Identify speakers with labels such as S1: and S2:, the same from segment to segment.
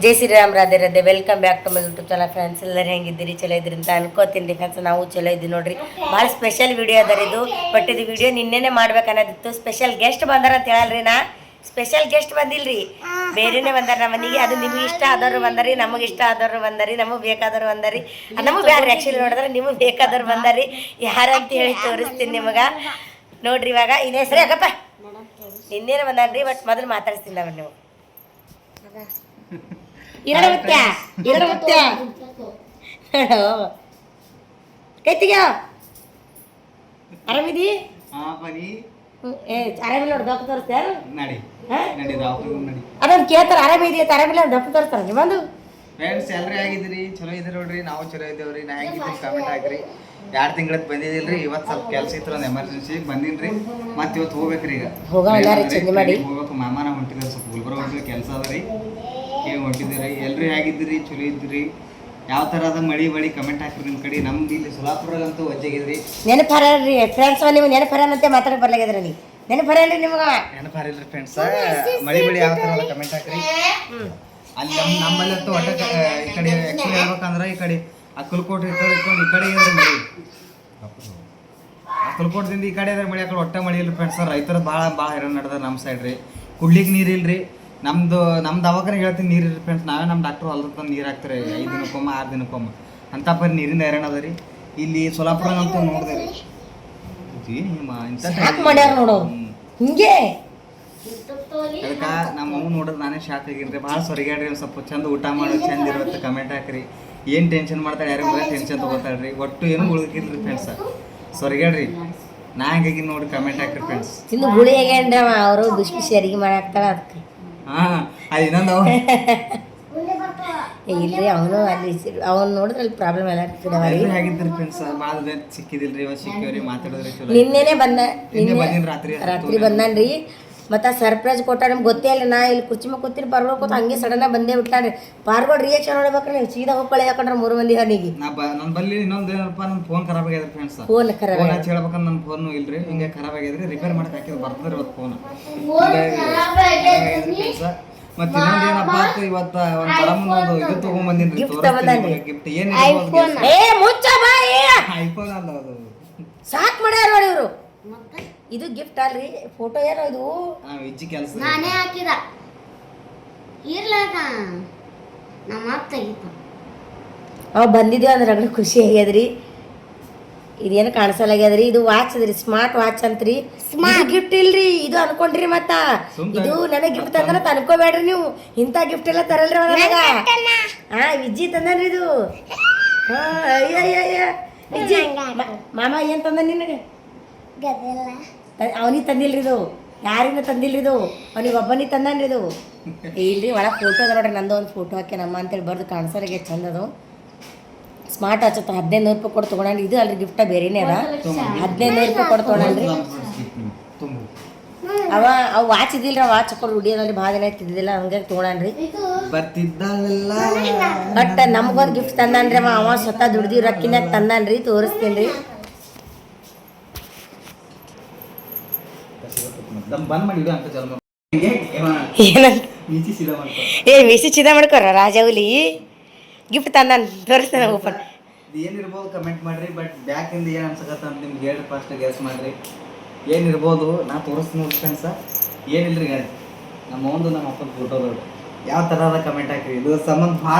S1: Jai Shriram Radhe Radhe welcome back to my YouTube channel friends. ಎಲ್ಲರೂ ಹೆಂಗಿದ್ದೀರಿ? ಚಲೋ ಇದ್ರಿ ಅಂತ ಅನ್ಕೋತೀನಿ ರೀ ಫ್ರೆಂಡ್ಸ್. ನಾವು ಚಲೋ ಇದ್ದೀವಿ ನೋಡ್ರಿ. ಭಾಳ ಸ್ಪೆಷಲ್ ವಿಡಿಯೋ ಅದ ಇದು. ಬಟ್ ಇದು ವಿಡಿಯೋ ನಿನ್ನೆನೆ ಮಾಡ್ಬೇಕನ್ನೋದಿತ್ತು. ಸ್ಪೆಷಲ್ ಗೆಸ್ಟ್ ಬಂದಾರ ಅಂತ ಹೇಳಲ್ರಿ. ನಾ ಸ್ಪೆಷಲ್ ಗೆಸ್ಟ್ ಬಂದಿಲ್ರಿ, ಬೇರೆನೇ ಬಂದಾರ ನಮ್ಮ ಮನೆಗೆ. ಅದು ನಿಮ್ಗೆ ಇಷ್ಟ ಆದವ್ರು ಬಂದಾರಿ, ನಮಗೆ ಇಷ್ಟ ಆದವ್ರು ಬಂದಾರಿ, ನಮಗೆ ಬೇಕಾದವ್ರು ಬಂದಾರಿ. ನಮಗೆ ಬ್ಯಾಡ್ರಿ ಆ್ಯಕ್ಚುಲಿ ನೋಡಿದ್ರೆ ನಿಮಗೆ ಬೇಕಾದವ್ರು ಬಂದಾರಿ. ಯಾರಂತ ಹೇಳಿ ತೋರಿಸ್ತೀನಿ ನಿಮಗೆ ನೋಡ್ರಿ. ಇವಾಗ ಇದೇ ಹೆಸರು ಯಾಕಪ್ಪ ನಿನ್ನೇನೆ ಬಂದಾನ್ರಿ. ಬಟ್ ಮೊದಲು ಮಾತಾಡ್ತೀನಿ ಅವ್ರು ನೀವು ಕೈತಿಗ ಆರಾಮಿದಿ? ಆರಾಮಿಲ್ಲ ನೋಡಿ ದಪ್ಪ ತೋರಿಸ್ತಾರ ಅದೊಂದು ಕೇಳ್ತಾರ ಆರಾಮಿದಿ ಅಂತ. ಆರಾಮಿಲ್ಲ ದಪ್ಪ ತೋರಿಸ್ತಾರ ನಿಮ್ಮಂದು
S2: ಫ್ರೆಂಡ್ಸ್ ಎಲ್ಲರೂ ಆಗಿದ್ರಿ ಚಲೋ ಇದ್ರಿ ನೋಡ್ರಿ. ನಾವು ಚಲೋ ಇದ್ದೇವ್ರಿ. ನಾ ಹೆಂಗಿದ್ರಿ ಕಮೆಂಟ್ ಹಾಕ್ರಿ. 2 ತಿಂಗಳದ್ದು ಬಂದಿದ್ದಿಲ್ರಿ. ಇವತ್ತು ಸ್ವಲ್ಪ ಕೆಲಸ ಇತ್ತು, ಒಂದು ಎಮರ್ಜೆನ್ಸಿ ಬಂದಿನ್ರಿ. ಮತ್ತೆ ಇವತ್ತು ಹೋಗ್ಬೇಕ್ರಿ. ಈಗ ಹೋಗ್ಬೇಕು. ಮಾಮನ ಹೊಂಟಿದ್ದಾರೆ, ಸ್ವಲ್ಪ ಗುಲ್ಬರ್ಗ ಹೊಂಟಿದ್ರೆ ಕೆಲಸ ಅದ ರೀ. ಈಗ ಹೊಂಟಿದ್ದೀರಿ. ಎಲ್ಲರೂ ಹೇಗಿದ್ರಿ? ಚಲೋ ಇದ್ರಿ? ಯಾವ ಥರ ಅದ ಮಳಿ ಬಳಿ ಕಮೆಂಟ್ ಹಾಕ್ರಿ ನಿಮ್ಮ ಕಡೆ. ನಮ್ದು ಇಲ್ಲಿ ಸೊಲ್ಲಾಪುರಗಂತೂ ವಜ್ಜಾಗಿದ್ರಿ.
S1: ನೆನಪರಲ್ರಿ ಫ್ರೆಂಡ್ಸ್, ನೀವು ನೆನಪರನಂತೆ ಮಾತಾಡಕ್ ಬರ್ಲಾಗಿದ್ರಿ. ನೀವು ನೆನಪರಲ್ರಿ ನಿಮ್ಗೆ?
S2: ನೆನಪಾರಿಲ್ರಿ ಫ್ರೆಂಡ್ಸ್. ಮಳಿ ಬಳಿ ಯಾವ ಥರ ಅದ ಕಮೆಂಟ್ ಹಾಕ್ರಿ. ಅಲ್ಲಿ ನಮ್ಮಲ್ಲಂತೂ ಒಟ್ಟ ಈ ಕಡೆ ಆ್ಯಕ್ಚುಲಿ ಹೇಳ್ಬೇಕಂದ್ರೆ ಈ ಕಡೆ ಅಕ್ಕಲಕೋಟೆ ಈ ಕಡೆ ಇಟ್ಕೊಂಡು ಈ ಕಡೆ ಇದ್ರೆ ಮಳಿ, ಅಕ್ಕಲಕೋಟದಿಂದ ಈ ಕಡೆ ಇದ್ರೆ ಮಳಿ. ಆ ಕಡೆ ಒಟ್ಟ ಮಳಿ ಇಲ್ರಿ ಫ್ರೆಂಡ್ಸ್. ರೈತರ ಭಾಳ ಹೈರಾಣ ನಡೆದ ನಮ್ಮ ಸೈಡ್ ರೀ. ಕುಡ್ಲಿಕ್ಕೆ ನೀರು ಇಲ್ರಿ. ನಮ್ದು ದವಾಖಾನೆ ಹೇಳ್ತೀನಿ ನೀರು ಇರಿ ಫ್ರೆಂಡ್ಸ್. ನಾವೇ ನಮ್ಮ ಡಾಕ್ಟ್ರು ಹೊಲ್ದ ನೀರು ಹಾಕ್ತಾರೆ 5 ದಿನಕ್ಕೊಮ್ಮೆ 6 ದಿನಕ್ಕೊಮ್ಮೆ. ಅಂತ ಪರಿ ನೀರಿಂದ ಹೈರಾಣ ಅದ ರೀ. ಇಲ್ಲಿ ಸೊಲ್ಲಾಪುರಗಂತೂ ನೋಡಿದೆ ರೀ.
S1: ಹಿಂಗೆ
S2: ಅದಕ್ಕೆ ನಮ್ಮ ಅವ್ನು ನೋಡಿದ್ರೆ ನಾನೇ ಶಾಕ್ ಆಗಿನ್ರಿ. ಭಾಳ ಸೊರಿಗಾಡ್ರಿ. ಸ್ವಲ್ಪ ಚಂದ ಊಟ ಮಾಡೋದು ಚಂದ ಇರುತ್ತೆ ಕಮೆಂಟ್ ಹಾಕ್ರಿ. ಏನು ಟೆನ್ಷನ್ ಮಾಡ್ತಾಳೆ ಯಾರಿಗೆ ಬರೋ ಟೆನ್ಷನ್ ತೊಗೋತಾಳ್ರಿ. ಒಟ್ಟು ಏನು ಉಳ್ಕಿಲ್ರಿ ಫ್ರೆಂಡ್ಸ್. ಸೊರಿಗಾಡ್ರಿ. ನಾ ಹಂಗಾಗಿ ನೋಡಿ ಕಮೆಂಟ್ ಹಾಕ್ರಿ ಫ್ರೆಂಡ್ಸ್.
S1: ತಿಂದು ಗುಳಿ ಹೇಗೇನ್ರಿ ಅವರು ಬಿಸಿ ಬಿಸಿ ಅಡಿಗೆ ಮಾಡಾಕ್ತಾಳ ಅದಕ್ಕೆ.
S2: ಹಾಂ ಅದು ಇನ್ನೊಂದು ಅವ
S1: ಇಲ್ರಿ ಅವನು ಅಲ್ಲಿ ಅವ್ನು ನೋಡಿದ್ರೆ ಅಲ್ಲಿ ಪ್ರಾಬ್ಲಮ್ ಎಲ್ಲ
S2: ಹೇಗಿದ್ರಿ ಫ್ರೆಂಡ್ಸ್? ಭಾಳ ಸಿಕ್ಕಿದಿಲ್ರಿ. ಇವತ್ತು ಸಿಕ್ಕಿವ್ರಿ, ಮಾತಾಡಿದ್ರಿ.
S1: ನಿನ್ನೆನೆ ಬಂದ,
S2: ಬಂದಿನಿ
S1: ರಾತ್ರಿ ಬಂದಾನ್ರಿ. ಮತ್ತು ಸರ್ಪ್ರೈಸ್ ಕೊಟ್ಟ. ನಮ್ಗೆ ಗೊತ್ತೇ ಇಲ್ಲ. ನಾ ಇಲ್ಲಿ ಕುರ್ಚಿ ಮೇಲೆ ಕೂತಿರಿ ಪಾರ್ಗೋಡ್ ಕೂತ ಹಂಗೆ ಸಡನ್ನಾಗಿ ಬಂದೇ ಬಿಟ್ಟಾನ್ರಿ. ಪಾರ್ಗೋಡ್ ರಿಯಾಕ್ಷನ್ ನೋಡ್ಬೇಕ್ರಿ ನೀವು. ಸೀದಾ ಹೋಗ್ಕೊಳ್ಳಿ ಯಾಕಂದ್ರೆ 3 ಮಂದಿ ಹನಿಗೆ
S2: ನನ್ನ ಬಲ್ಲಿ ಇನ್ನೊಂದು ಏನಪ್ಪ, ನನ್ನ ಫೋನ್ ಖರಾಬ್ ಆಗ್ಯದ್ರಿ ಫ್ರೆಂಡ್ಸ್.
S1: ಫೋನ್ ಖರಾಬ್
S2: ಹೇಳ್ಬೇಕಂದ್ರೆ ನನ್ನ ಫೋನು ಇಲ್ರಿ. ಹಿಂಗೆ ಖರಾಬ್ ಆಗ್ಯದ್ರಿ. ರಿಪೇರ್ ಮಾಡಕ್ಕೆ ಹಾಕಿದ್ ಬರ್ತದ್ರಿ ಇವತ್ತು ಫೋನ್. ಮತ್ತೆ ಇನ್ನೊಂದು ಏನಪ್ಪ ಅಂತ ಇವತ್ತು ಒಂದು ತರ ಮುಂದೊಂದು ಇದು ತೊಗೊಂಡ್ಬಂದಿನ್ರಿ. ಗಿಫ್ಟ್ ಏನು ಐಫೋನ್ ಅಲ್ಲ, ಅದು
S1: ಸಾಕ್ ಮಾಡ್ಯಾರ ನೋಡಿ ಇವರು. ಇದು ಗಿಫ್ಟ್ ಅಲ್ರಿ, ಫೋಟೋ ಏನೋ ಇದು
S2: ವಿಜ್ಜಿ ಕೆಲಸ
S3: ನಾನೇ ಹಾಕಿದ ಇರ್ಲಾಕ ನಮ್ಮ ಅಪ್ಪ ತೆಗಿತ.
S1: ಅವ್ ಬಂದಿದ್ವಿ ಅಂದ್ರೆ ರಗಡ ಖುಷಿ ಆಗ್ಯದ್ರಿ. ಇದೇನು ಕಾಣಿಸಲಾಗ್ಯದ್ರಿ. ಇದು ವಾಚ್ ಅದ್ರಿ, ಸ್ಮಾರ್ಟ್ ವಾಚ್ ಅಂತ್ರಿ. ಗಿಫ್ಟ್ ಇಲ್ರಿ, ಇದು ಅನ್ಕೊಂಡ್ರಿ. ಮತ್ತ ಇದು ನನಗೆ ಗಿಫ್ಟ್ ತಂದ್ರ ಅನ್ಕೋಬೇಡ್ರಿ ನೀವು. ಇಂಥ ಗಿಫ್ಟ್ ಎಲ್ಲ ತರಲ್ರಿ ನನಗ. ಹಾ ವಿಜ್ಜಿ ತಂದನ್ರಿ ಇದು. ಹಾ ಅಯ್ಯ ವಿಜ್ಜಿ ಮಾಮ ಏನ್ ತಂದ ನಿನಗೆ? ಅವನಿಗೆ ತಂದಿಲ್ರಿ ಇದು, ಯಾರಿಗೂ ತಂದಿಲ್ರಿ ಇದು, ಅವನಿಗೆ ಒಬ್ಬನಿಗೆ ತಂದನ್ರಿ ಇದು. ಇಲ್ರಿ ಒಳಗೆ ಫೋಟೋ ಅದ ನೋಡ್ರಿ. ನಂದು ಒಂದು ಫೋಟೋ ಹಾಕಿ ನಮ್ಮ ಅಂತೇಳಿ ಬರ್ದು ಕಾಣಿಸೋರಿಗೆ ಚಂದ ಅದು. ಸ್ಮಾರ್ಟ್ ವಾಚ್ 1500 ರೂಪಾಯಿ ಕೊಟ್ಟು ತೊಗೊಂಡ್ರಿ. ಇದು ಅಲ್ರಿ ಗಿಫ್ಟ ಬೇರೆನೇ ಅದ. 1500 ರೂಪಾಯಿ ಕೊಟ್ಟು ತೊಗೊಂಡ್ರಿ. ಅವ ವಾಚ್ ಇದಿಲ್ರಿ. ವಾಚ್ ಹಾಕೊಂಡು ಹುಡಿಯೋದ್ರಿ ಭಾಳ ದಿನ ಇದ್ದಿದ್ದಿಲ್ಲ, ಹಂಗಾಗಿ ತೊಗೊಂಡ್ರಿ. ಬಟ್ ನಮ್ಗೊಂದು ಗಿಫ್ಟ್ ತಂದನ್ರಿ ಅವ ಸ್ವತಃ ದುಡ್ದಿ ರೊಕ್ಕಿನಾಗ ತಂದನ್ರಿ. ತೋರಿಸ್ತೀನಿ ಮಿಸಿ ಚಿದ ಮಾಡ್ಕೊರ ರಾಜಾವಲಿ ಗಿಫ್ಟ್ ತಂದನ್. ತೋರಿಸ್ತಾನೆ ಓಪನ್.
S2: ಏನಿರ್ಬೋದು ಕಮೆಂಟ್ ಮಾಡ್ರಿ. ಬಟ್ ಬ್ಯಾಕಿಂದ ಏನು ಅನ್ಸಕತ್ತ ಅಂತ ನಿಮ್ಗೆ ಹೇಳ್ರಿ. ಫಸ್ಟ್ ಗೆಸ್ ಮಾಡ್ರಿ ಏನಿರ್ಬೋದು. ನಾ ತೋರಿಸ್ತೀನಿ ನೋಡಿ ಫ್ರೆಂಡ್ಸ. ಏನಿಲ್ರಿ ಗಾಡಿ ನಮ್ಮ ಒಂದು ನಮ್ಮ ಅಪ್ಪನ ಫೋಟೋ ನೋಡ್ರಿ. ಯಾವ ಥರ ಅದ ಕಮೆಂಟ್ ಹಾಕ್ರಿ. ಇದು ಸಂಬಂಧ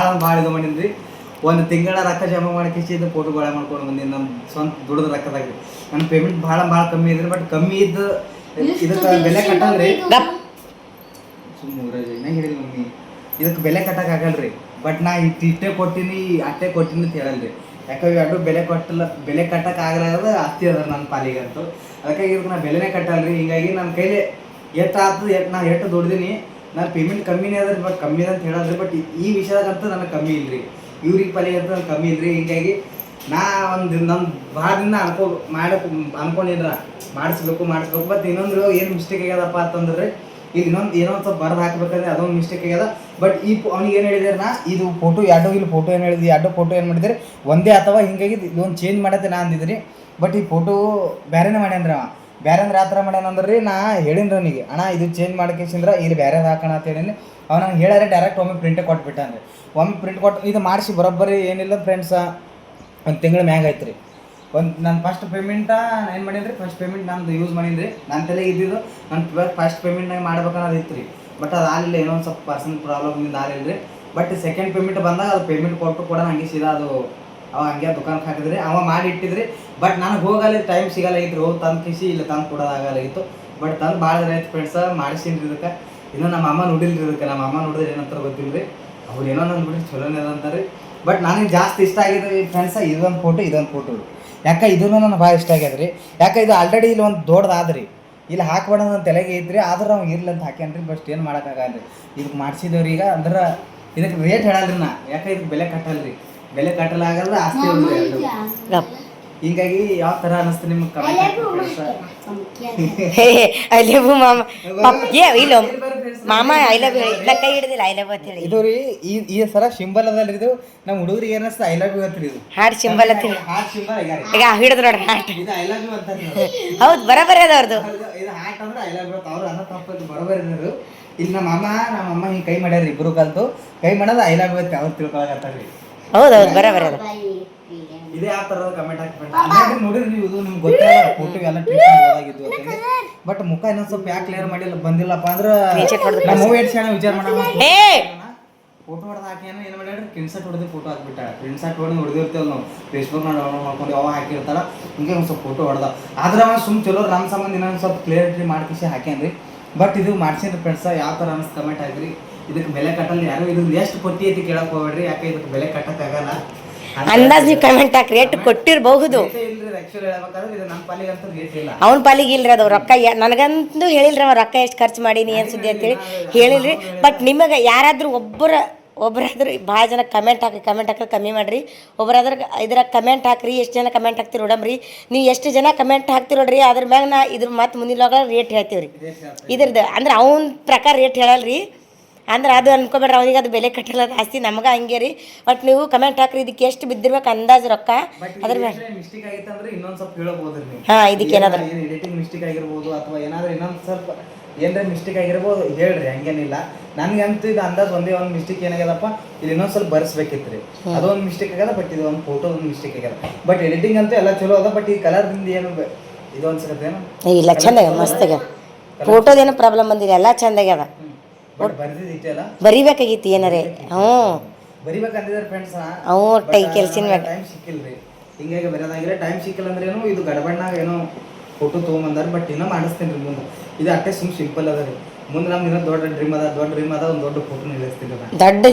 S2: ಭಾಳ ಇದು ಮಾಡಿದ್ರಿ. 1 ತಿಂಗಳ ರೊಕ್ಕ ಜಮಾ ಮಾಡಕ್ಕೆ ಇದು ಫೋಟೋ ಗೋಳೆ ಮಾಡ್ಕೊಂಡು ಬಂದಿನಿ. ನಮ್ಮ ಸ್ವಂತ ದುಡ್ದು ರೊಕ್ಕದಾಗ್ರಿ. ನನ್ನ ಪೇಮೆಂಟ್ ಭಾಳ ಕಮ್ಮಿ ಇದ್ರಿ. ಬಟ್ ಕಮ್ಮಿ ಇದ್ದು ಇದಕ್ಕೆ ಬೆಲೆ ಕಟ್ಟಲ್ರಿ. ಸುಮ್ಮನೆ ಹೇಳಿದ್ವಿ ಮಮ್ಮಿ, ಇದಕ್ಕೆ ಬೆಲೆ ಕಟ್ಟಕ್ಕೆ ಆಗಲ್ರಿ. ಬಟ್ ನಾ ಇಷ್ಟೇ ಕೊಟ್ಟಿನಿ ಅಷ್ಟೇ ಕೊಟ್ಟಿನಿ ಅಂತ ಹೇಳಲ್ರಿ. ಯಾಕಂದ್ರೆ ಎರಡು ಬೆಲೆ ಕಟ್ಟಕ್ಕೆ ಆಗಲಾರದ ಆಸ್ತಿ ಅದ ನನ್ನ ಪಾಲಿಗೆ ಅಂತೂ. ಅದಕ್ಕಾಗಿ ಇದಕ್ಕೆ ನಾ ಬೆಲೆನೇ ಕಟ್ಟಲ್ರಿ. ಹೀಗಾಗಿ ನನ್ನ ಕೈಲಿ ಎಷ್ಟು ಆಗ್ತದೆ, ನಾ ಎಷ್ಟು ದುಡ್ದೀನಿ. ನಾನು ಪೇಮೆಂಟ್ ಕಮ್ಮಿನೇ ಅದ್ರಿ. ಬಟ್ ಕಮ್ಮಿ ಅಂತ ಹೇಳಲ್ರಿ. ಬಟ್ ಈ ವಿಷಯದಾಗಂತೂ ನನಗೆ ಕಮ್ಮಿ ಇಲ್ರಿ. ಇವ್ರಿಗೆ ಪಾಲಿಗೆ ಅಂತೂ ನನಗೆ ಕಮ್ಮಿ ಇಲ್ರಿ. ಹೀಗಾಗಿ ನಾ ನನ್ನ ಭಾಳ ದಿನ ಅನ್ಕೊಂಡಿದ್ರ ಮಾಡಿಸ್ಬೇಕು. ಬಟ್ ಇನ್ನೊಂದು ಏನು ಮಿಸ್ಟೇಕ್ ಆಗ್ಯದಪ್ಪ ಅಂತಂದ್ರೆ ಇಲ್ಲಿ ಏನೋ ಸ್ವಲ್ಪ ಬರೆದು ಹಾಕ್ಬೇಕಂದ್ರೆ ಅದೊಂದು ಮಿಸ್ಟೇಕ್ ಆಗ್ಯದ. ಬಟ್ ಅವ್ನಿಗೆ ಏನು ಹೇಳಿದಾರೆ, ನಾ ಇದು ಫೋಟೋ ಇಲ್ಲಿ ಫೋಟೋ ಏನು ಹೇಳಿದ್ವಿ, ಫೋಟೋ ಏನು ಮಾಡಿದ್ರೆ ಒಂದೇ ಅಥವಾ ಹಿಂಗಾಗಿ ಇದೊಂದು ಚೇಂಜ್ ಮಾಡತ್ತೆ ನಾ ಅಂದಿದ್ರಿ. ಬಟ್ ಈ ಫೋಟೋ ಬೇರೆನೇ ಮಾಡ್ಯಾನ್ರಿ ಅವ. ಬೇರೆ ಅಂದ್ರೆ ಯಾವ ಥರ ಮಾಡ್ಯಾನಂದ್ರೆ ರೀ ನಾ ಹೇಳಿನ್ರಿ ಅವನಿಗೆ ಅಣ್ಣ ಇದು ಚೇಂಜ್ ಮಾಡ್ಕೇಸಿಂದ್ರೆ ಇಲ್ಲಿ ಬೇರೆದು ಹಾಕೋಣ ಅಂತ ಹೇಳೀನಿ ಅವ್ನು ನಂಗೆ ಹೇಳ್ಯಾರೆ ಡೈರೆಕ್ಟ್ ಒಮ್ಮೆ ಪ್ರಿಂಟೇ ಕೊಟ್ಬಿಟ್ಟಾನ್ರಿ ಒಮ್ಮೆ ಪ್ರಿಂಟ್ ಕೊಟ್ಟು ಇದು ಮಾಡಿಸಿ ಬರೋಬ್ಬರಿ ಏನಿಲ್ಲ ಫ್ರೆಂಡ್ಸ ಒಂದು ತಿಂಗಳ ಮ್ಯಾಗ ಐತ್ರಿ ನಾನು ಫಸ್ಟ್ ಪೇಮೆಂಟ ಏನು ಮಾಡೀನಿ ರೀ ಫಸ್ಟ್ ಪೇಮೆಂಟ್ ನಂದು ಯೂಸ್ ಮಾಡೀನಿ ರೀ ನನ್ನ ತಲೆ ಇದ್ದಿದ್ದು ನಾನು ಫಸ್ಟ್ ಪೇಮೆಂಟ್ನಾಗ ಮಾಡ್ಬೇಕನ್ನೋದು ಇತ್ತು ರೀ ಬಟ್ ಅದು ಆಗಲಿಲ್ಲ ಏನೋ ಒಂದು ಸ್ವಲ್ಪ ಪರ್ಸನಲ್ ಪ್ರಾಬ್ಲಮ್ನಿಂದ ಆಗಲಿಲ್ಲ ರೀ ಬಟ್ ಸೆಕೆಂಡ್ ಪೇಮೆಂಟ್ ಬಂದಾಗ ಅದು ಪೇಮೆಂಟ್ ಕೊಟ್ಟು ಕೂಡ ಹಂಗೆ ಸೀದಾ ಅದು ಅವ ಹಂಗೆ ದುಕಾನ್ಗೆ ಹಾಕಿದ್ರಿ ಅವ ಮಾಡಿ ಇಟ್ಟಿದ್ರಿ ಬಟ್ ನನಗೆ ಹೋಗಲ್ಲ ಟೈಮ್ ಸಿಗಲ್ಲ ಐತ್ರಿ ಹೋಗಿ ತಂದು ಕಿಸಿ ಇಲ್ಲ ತಂದು ಕೊಡೋದಾಗಲ್ಲ ಇತ್ತು ಬಟ್ ತಂದು ಭಾಳ ದಿನ ಆಯ್ತು ಫ್ರೆಂಡ್ಸ ಮಾಡಿಸಿನ್ರಿ ಇದಕ್ಕೆ ಇನ್ನೂ ನಮ್ಮ ಅಮ್ಮ ನೋಡಿಲ್ರಿ ಇದಕ್ಕೆ ನಮ್ಮ ಅಮ್ಮ ನೋಡಿದ್ರೆ ಏನಂತಾರೆ ಗೊತ್ತಿಲ್ಲ ರೀ ಅವ್ರು ಏನೋ ಅಂದ್ಬಿಟ್ರಿ ಚಲೋನೇ ಅದ ಅಂತಾರೆ ಬಟ್ ನನಗೆ ಜಾಸ್ತಿ ಇಷ್ಟ ಆಗಿದೆ ರೀ ಫ್ರೆಂಡ್ಸ ಇದೊಂದು ಫೋಟೋ ಯಾಕೆ ಇದೂ ನನಗೆ ಭಾಳ ಇಷ್ಟ ಆಗ್ಯದ ರೀ ಯಾಕೆ ಇದು ಆಲ್ರೆಡಿ ಇಲ್ಲಿ ಒಂದು ದೊಡ್ಡದಾದ್ರಿ ಇಲ್ಲಿ ಹಾಕ್ಬೇಡ ನನ್ನ ತಲೆಗೆ ಐತ್ರಿ ಆದ್ರೆ ನಾವು ಇರ್ಲಿ ಅಂತ ಹಾಕ್ಯಾನ್ರಿ ಬಟ್ ಏನು ಮಾಡೋಕ್ಕಾಗಲ್ಲ ರೀ ಇದಕ್ಕೆ ಮಾಡಿಸಿದವ್ರಿ ಈಗ ಅಂದ್ರೆ ಇದಕ್ಕೆ ರೇಟ್ ಹೇಳಲ್ರಿ ನಾ ಯಾಕೆ ಇದಕ್ಕೆ ಬೆಲೆ ಕಟ್ಟಲ್ರಿ ಬೆಲೆ ಕಟ್ಟಲಾಗಲ್ಲ ಆಸ್ತಿ ಹೋಗ್ರಿ ಅದು ಹೀಗಾಗಿ ಯಾವ ಥರ ಅನ್ನಿಸ್ತು ನಿಮ್ಗೆ ಕಮೆಂಟ್
S1: ಐ ಲವ್ ಮಾಮ ಇಲ್ಲ ಮಾಮ ಐ ಲವ್ ಇಲ್ಲ ಕೈ ಹಿಡಿದಿಲ್ಲ ಐ ಲವ್ ಅಂತ ಹೇಳಿ
S2: ಇದು ರೀ ಈ ಸರ ಸಿಂಬಲ್ ಅದಲ್ರಿ ಇದು ನಮ್ಮ ಹುಡುಗರಿಗೆ ಏನಿಸ್ತ ಐ ಲವ್ ಯು ಅಂತ್ರಿ ಇದು
S1: ಹಾರ್ಟ್ ಸಿಂಬಲ್ ಅಂತ ಹೇಳಿ
S2: ಹಾರ್ಟ್ ಸಿಂಬಲ್ ಆಗ್ಯಾರ
S1: ಈಗ ಹಿಡಿದು ನೋಡ್ರಿ ಹಾರ್ಟ್
S2: ಇದು ಐ ಲವ್ ಯು ಅಂತ
S1: ಹೌದು ಬರೋಬರಿ ಅದ ಅವ್ರದ್ದು
S2: ಇದು ಹಾರ್ಟ್ ಅಂದ್ರೆ ಐ ಲವ್ ಯು ಅಂತ ಅವ್ರು ಅನ್ನೋ ತಪ್ಪು ಬರೋಬರಿ ಇದ್ರು ಇಲ್ಲಿ ನಮ್ಮ ಅಮ್ಮ ಹಿಂಗೆ ಕೈ ಮಾಡ್ಯಾರ ಇಬ್ರು ಕಲ್ತು ಕೈ ಮಾಡೋದು ಐ ಲವ್ ಯು ಅಂತ ಅವ್ರು ತಿಳ್ಕೊಳಕತ್ತಾರ್ರಿ
S1: ಹೌದೌದು ಬರೋಬರಿ ಅದ
S2: ಇದೇ ಯಾವ ಥರದ ಕಮೆಂಟ್ ಹಾಕ್ಬಿಟ್ಟು ನೋಡಿರಿ ನೀವು ಇದು ನಿಮ್ಗೆ ಗೊತ್ತಿಲ್ಲ ಫೋಟೋ ಎಲ್ಲ ಟ್ರೀಟ್ಮೆಂಟ್ ಬಟ್ ಮುಖ ಇನ್ನೊಂದು ಸ್ವಲ್ಪ ಯಾಕೆ ಕ್ಲಿಯರ್ ಮಾಡಿಲ್ಲ ಬಂದಿಲ್ಲಪ್ಪ ಅಂದ್ರೆ ನಮ್ಮ ಮೂವಿ ಎಡ್ಸ್ಯಾಣ ವಿಚಾರ ಮಾಡೋಣ ಫೋಟೋ ಹೊಡೆದು ಹಾಕಿ ಏನು ಮಾಡ್ಯಾರ ಸ್ಕ್ರೀನ್ಶಾಟ್ ಹೊಡೆದು ಫೋಟೋ ಹಾಕ್ಬಿಟ್ಟ ಸ್ಕ್ರೀನ್ಶಾಟ್ ಹೊಡೆದು ಹೊಡೆದಿರ್ತೇವೆ ನಾವು ಫೇಸ್ಬುಕ್ ಡೌನ್ಲೋಡ್ ಮಾಡ್ಕೊಂಡು ಯಾವ ಹಾಕಿರ್ತಾರ ಹಿಂಗೆ ಒಂದು ಸ್ವಲ್ಪ ಫೋಟೋ ಹೊಡೆದ ಆದ್ರೆ ಅವ ಸುಮ್ ಚಲೋ ನಮ್ಮ ಸಂಬಂಧ ಇನ್ನೊಂದು ಸ್ವಲ್ಪ ಕ್ಲಿಯರಿಟಿ ಮಾಡ್ಕಿಸಿ ಹಾಕ್ಯಾನ್ರಿ ಬಟ್ ಇದು ಮಾಡ್ಸೀನಿ ಫ್ರೆಂಡ್ಸ ಯಾವ ಥರ ಅನ್ಸ್ ಕಮೆಂಟ್ ಆಗಿರಿ ಇದಕ್ಕೆ ಬೆಲೆ ಕಟ್ಟಲ್ಲ ಯಾರು ಇದು ಎಷ್ಟು ಕೊಟ್ಟಿ ಐತಿ ಕೇಳಕ್ ಹೋಗ್ಬೇಡ್ರಿ ಯಾಕೆ ಇದಕ್ಕೆ ಬೆಲೆ ಕಟ್ಟಕ್ಕಾಗಲ್ಲ
S1: ಅಂದಾಜ್ ನೀವು ಕಮೆಂಟ್ ಹಾಕಿ ರೇಟ್ ಕೊಟ್ಟಿರಬಹುದು ಅವ್ನ ಪಾಲಿಗೆ ಇಲ್ರಿ ಅದು ರೊಕ್ಕ ನನಗಂತೂ ಹೇಳಿಲ್ರಿ ಅವ ರೊಕ್ಕ ಎಷ್ಟು ಖರ್ಚು ಮಾಡೀನಿ ಏನು ಸುದ್ದಿ ಅಂತೇಳಿ ಹೇಳಿಲ್ರಿ ಬಟ್ ನಿಮಗೆ ಯಾರಾದ್ರೂ ಒಬ್ಬರಾದ್ರೂ ಭಾಳ ಜನ ಕಮೆಂಟ್ ಹಾಕಿ ಕಮ್ಮಿ ಮಾಡಿರಿ ಒಬ್ಬರಾದ್ರೆ ಇದ್ರಾಗ ಕಮೆಂಟ್ ಹಾಕ್ರಿ ಎಷ್ಟು ಜನ ಕಮೆಂಟ್ ಹಾಕ್ತಿರಿ ನೋಡಮ್ರಿ ನೀವು ಎಷ್ಟು ಜನ ಕಮೆಂಟ್ ಹಾಕ್ತಿರಿ ನೋಡ್ರಿ ಅದ್ರ ಮ್ಯಾಗ ನಾ ಇದ್ರ ಮತ್ತೆ ಮುಂದಿನ ರೇಟ್ ಹೇಳ್ತೀವಿ ರೀ ಇದ್ರದ್ದು ಅಂದ್ರೆ ಅವನ ಪ್ರಕಾರ ರೇಟ್ ಹೇಳಲ್ರಿ ಅಂದ್ರೆ ಅದು ಅನ್ಕೋಬೇಡ್ರಿ ಅವನಿಗೆ ಅದು ಬೆಲೆ ಕಟ್ಟಲ್ಲ ಜಾಸ್ತಿ ನಮ್ಗೆ ಹಂಗೆ ರೀ ಬಟ್ ನೀವು ಕಮೆಂಟ್ ಹಾಕ್ರಿ ಇದಕ್ಕೆ ಎಷ್ಟು ಬಿದ್ದಿರ್ಬೇಕು ಅಂದಾಜು ರೊಕ್ಕ ಅದ್ರ ಮೇಲೆ
S2: ಮಿಸ್ಟೇಕ್ ಆಗಿತ್ತು ಅಂದ್ರೆ ಇನ್ನೊಂದು ಸ್ವಲ್ಪ ಹೇಳ್ಬೋದು ರೀ
S1: ಹಾಂ ಇದಕ್ಕೆ ಏನಾದ್ರು
S2: ಎಡಿಟಿಂಗ್ ಮಿಸ್ಟೇಕ್ ಆಗಿರ್ಬೋದು ಅಥವಾ ಏನಾದ್ರೂ ಇನ್ನೊಂದು ಸ್ವಲ್ಪ ಏನಾರ ಮಿಸ್ಟೇಕ್ ಆಗಿರ್ಬೋದು ಹೇಳ್ರಿ ಹಂಗೇನಿಲ್ಲ ನನಗಂತೂ ಇದು ಅಂದಾಜು ಒಂದೇ ಒಂದು ಮಿಸ್ಟೇಕ್ ಏನಾಗ್ಯದಪ್ಪ ಇಲ್ಲಿ ಇನ್ನೊಂದು ಸ್ವಲ್ಪ ಬರ್ಸ್ಬೇಕಿತ್ತು ರೀ ಅದೊಂದು ಮಿಸ್ಟೇಕ್ ಆಗ್ಯದ ಬಟ್ ಇದು ಒಂದು ಫೋಟೋ ಒಂದು ಮಿಸ್ಟೇಕ್ ಆಗ್ಯದ ಬಟ್ ಎಡಿಟಿಂಗ್ ಅಂತೂ ಎಲ್ಲ ಚಲೋ ಅದ ಬಟ್ ಈ ಕಲರ್ದಿಂದ ಏನು ಇದು ಅನ್ಸಕತ್ತೇನು
S1: ಇಲ್ಲ ಚಂದ ಮಸ್ತ್ ಆಗ್ಯದ ಫೋಟೋದೇನು ಪ್ರಾಬ್ಲಮ್ ಬಂದಿಲ್ಲ ಎಲ್ಲ ಚಂದ ಆಗ್ಯದ
S2: ಬಟ್ ಬರ್ದಿದ್ದಿಟ್ಟೆಲ್ಲ
S1: ಬರಿಬೇಕಾಗಿತ್ತು ಏನಾರೇ
S2: ಬರಿಬೇಕಂತಿದ್ರೆ ಫ್ರೆಂಡ್ಸ್
S1: ಕೆಲ್ಸಿನ
S2: ಟೈಮ್ ಸಿಕ್ಕಿಲ್ರಿ ಹಿಂಗಾಗಿ ಬರೋದಾಗಿದ್ರೆ ಟೈಮ್ ಸಿಕ್ಕಿಲ್ಲ ಅಂದ್ರೆ ಏನು ಇದು ಗಡಬಣ್ಣಾಗ ಏನೋ ಫೋಟೋ ತೊಗೊಂಬಂದಾರ ಬಟ್ ಇನ್ನೂ ಮಾಡಿಸ್ತೀನಿ ರೀ ಮುಂದೆ ಇದು ಅಷ್ಟೇ ಸಿಂಪಲ್ ಅದ ರೀ ಮುಂದೆ ನಮ್ಗೆ ಇನ್ನೂ ದೊಡ್ಡ ಡ್ರೀಮ್ ಅದ ಒಂದು ದೊಡ್ಡ ಫೋಟೋ ನಿಲ್ಲಿಸ್ತೀನಿ
S1: ದೊಡ್ಡ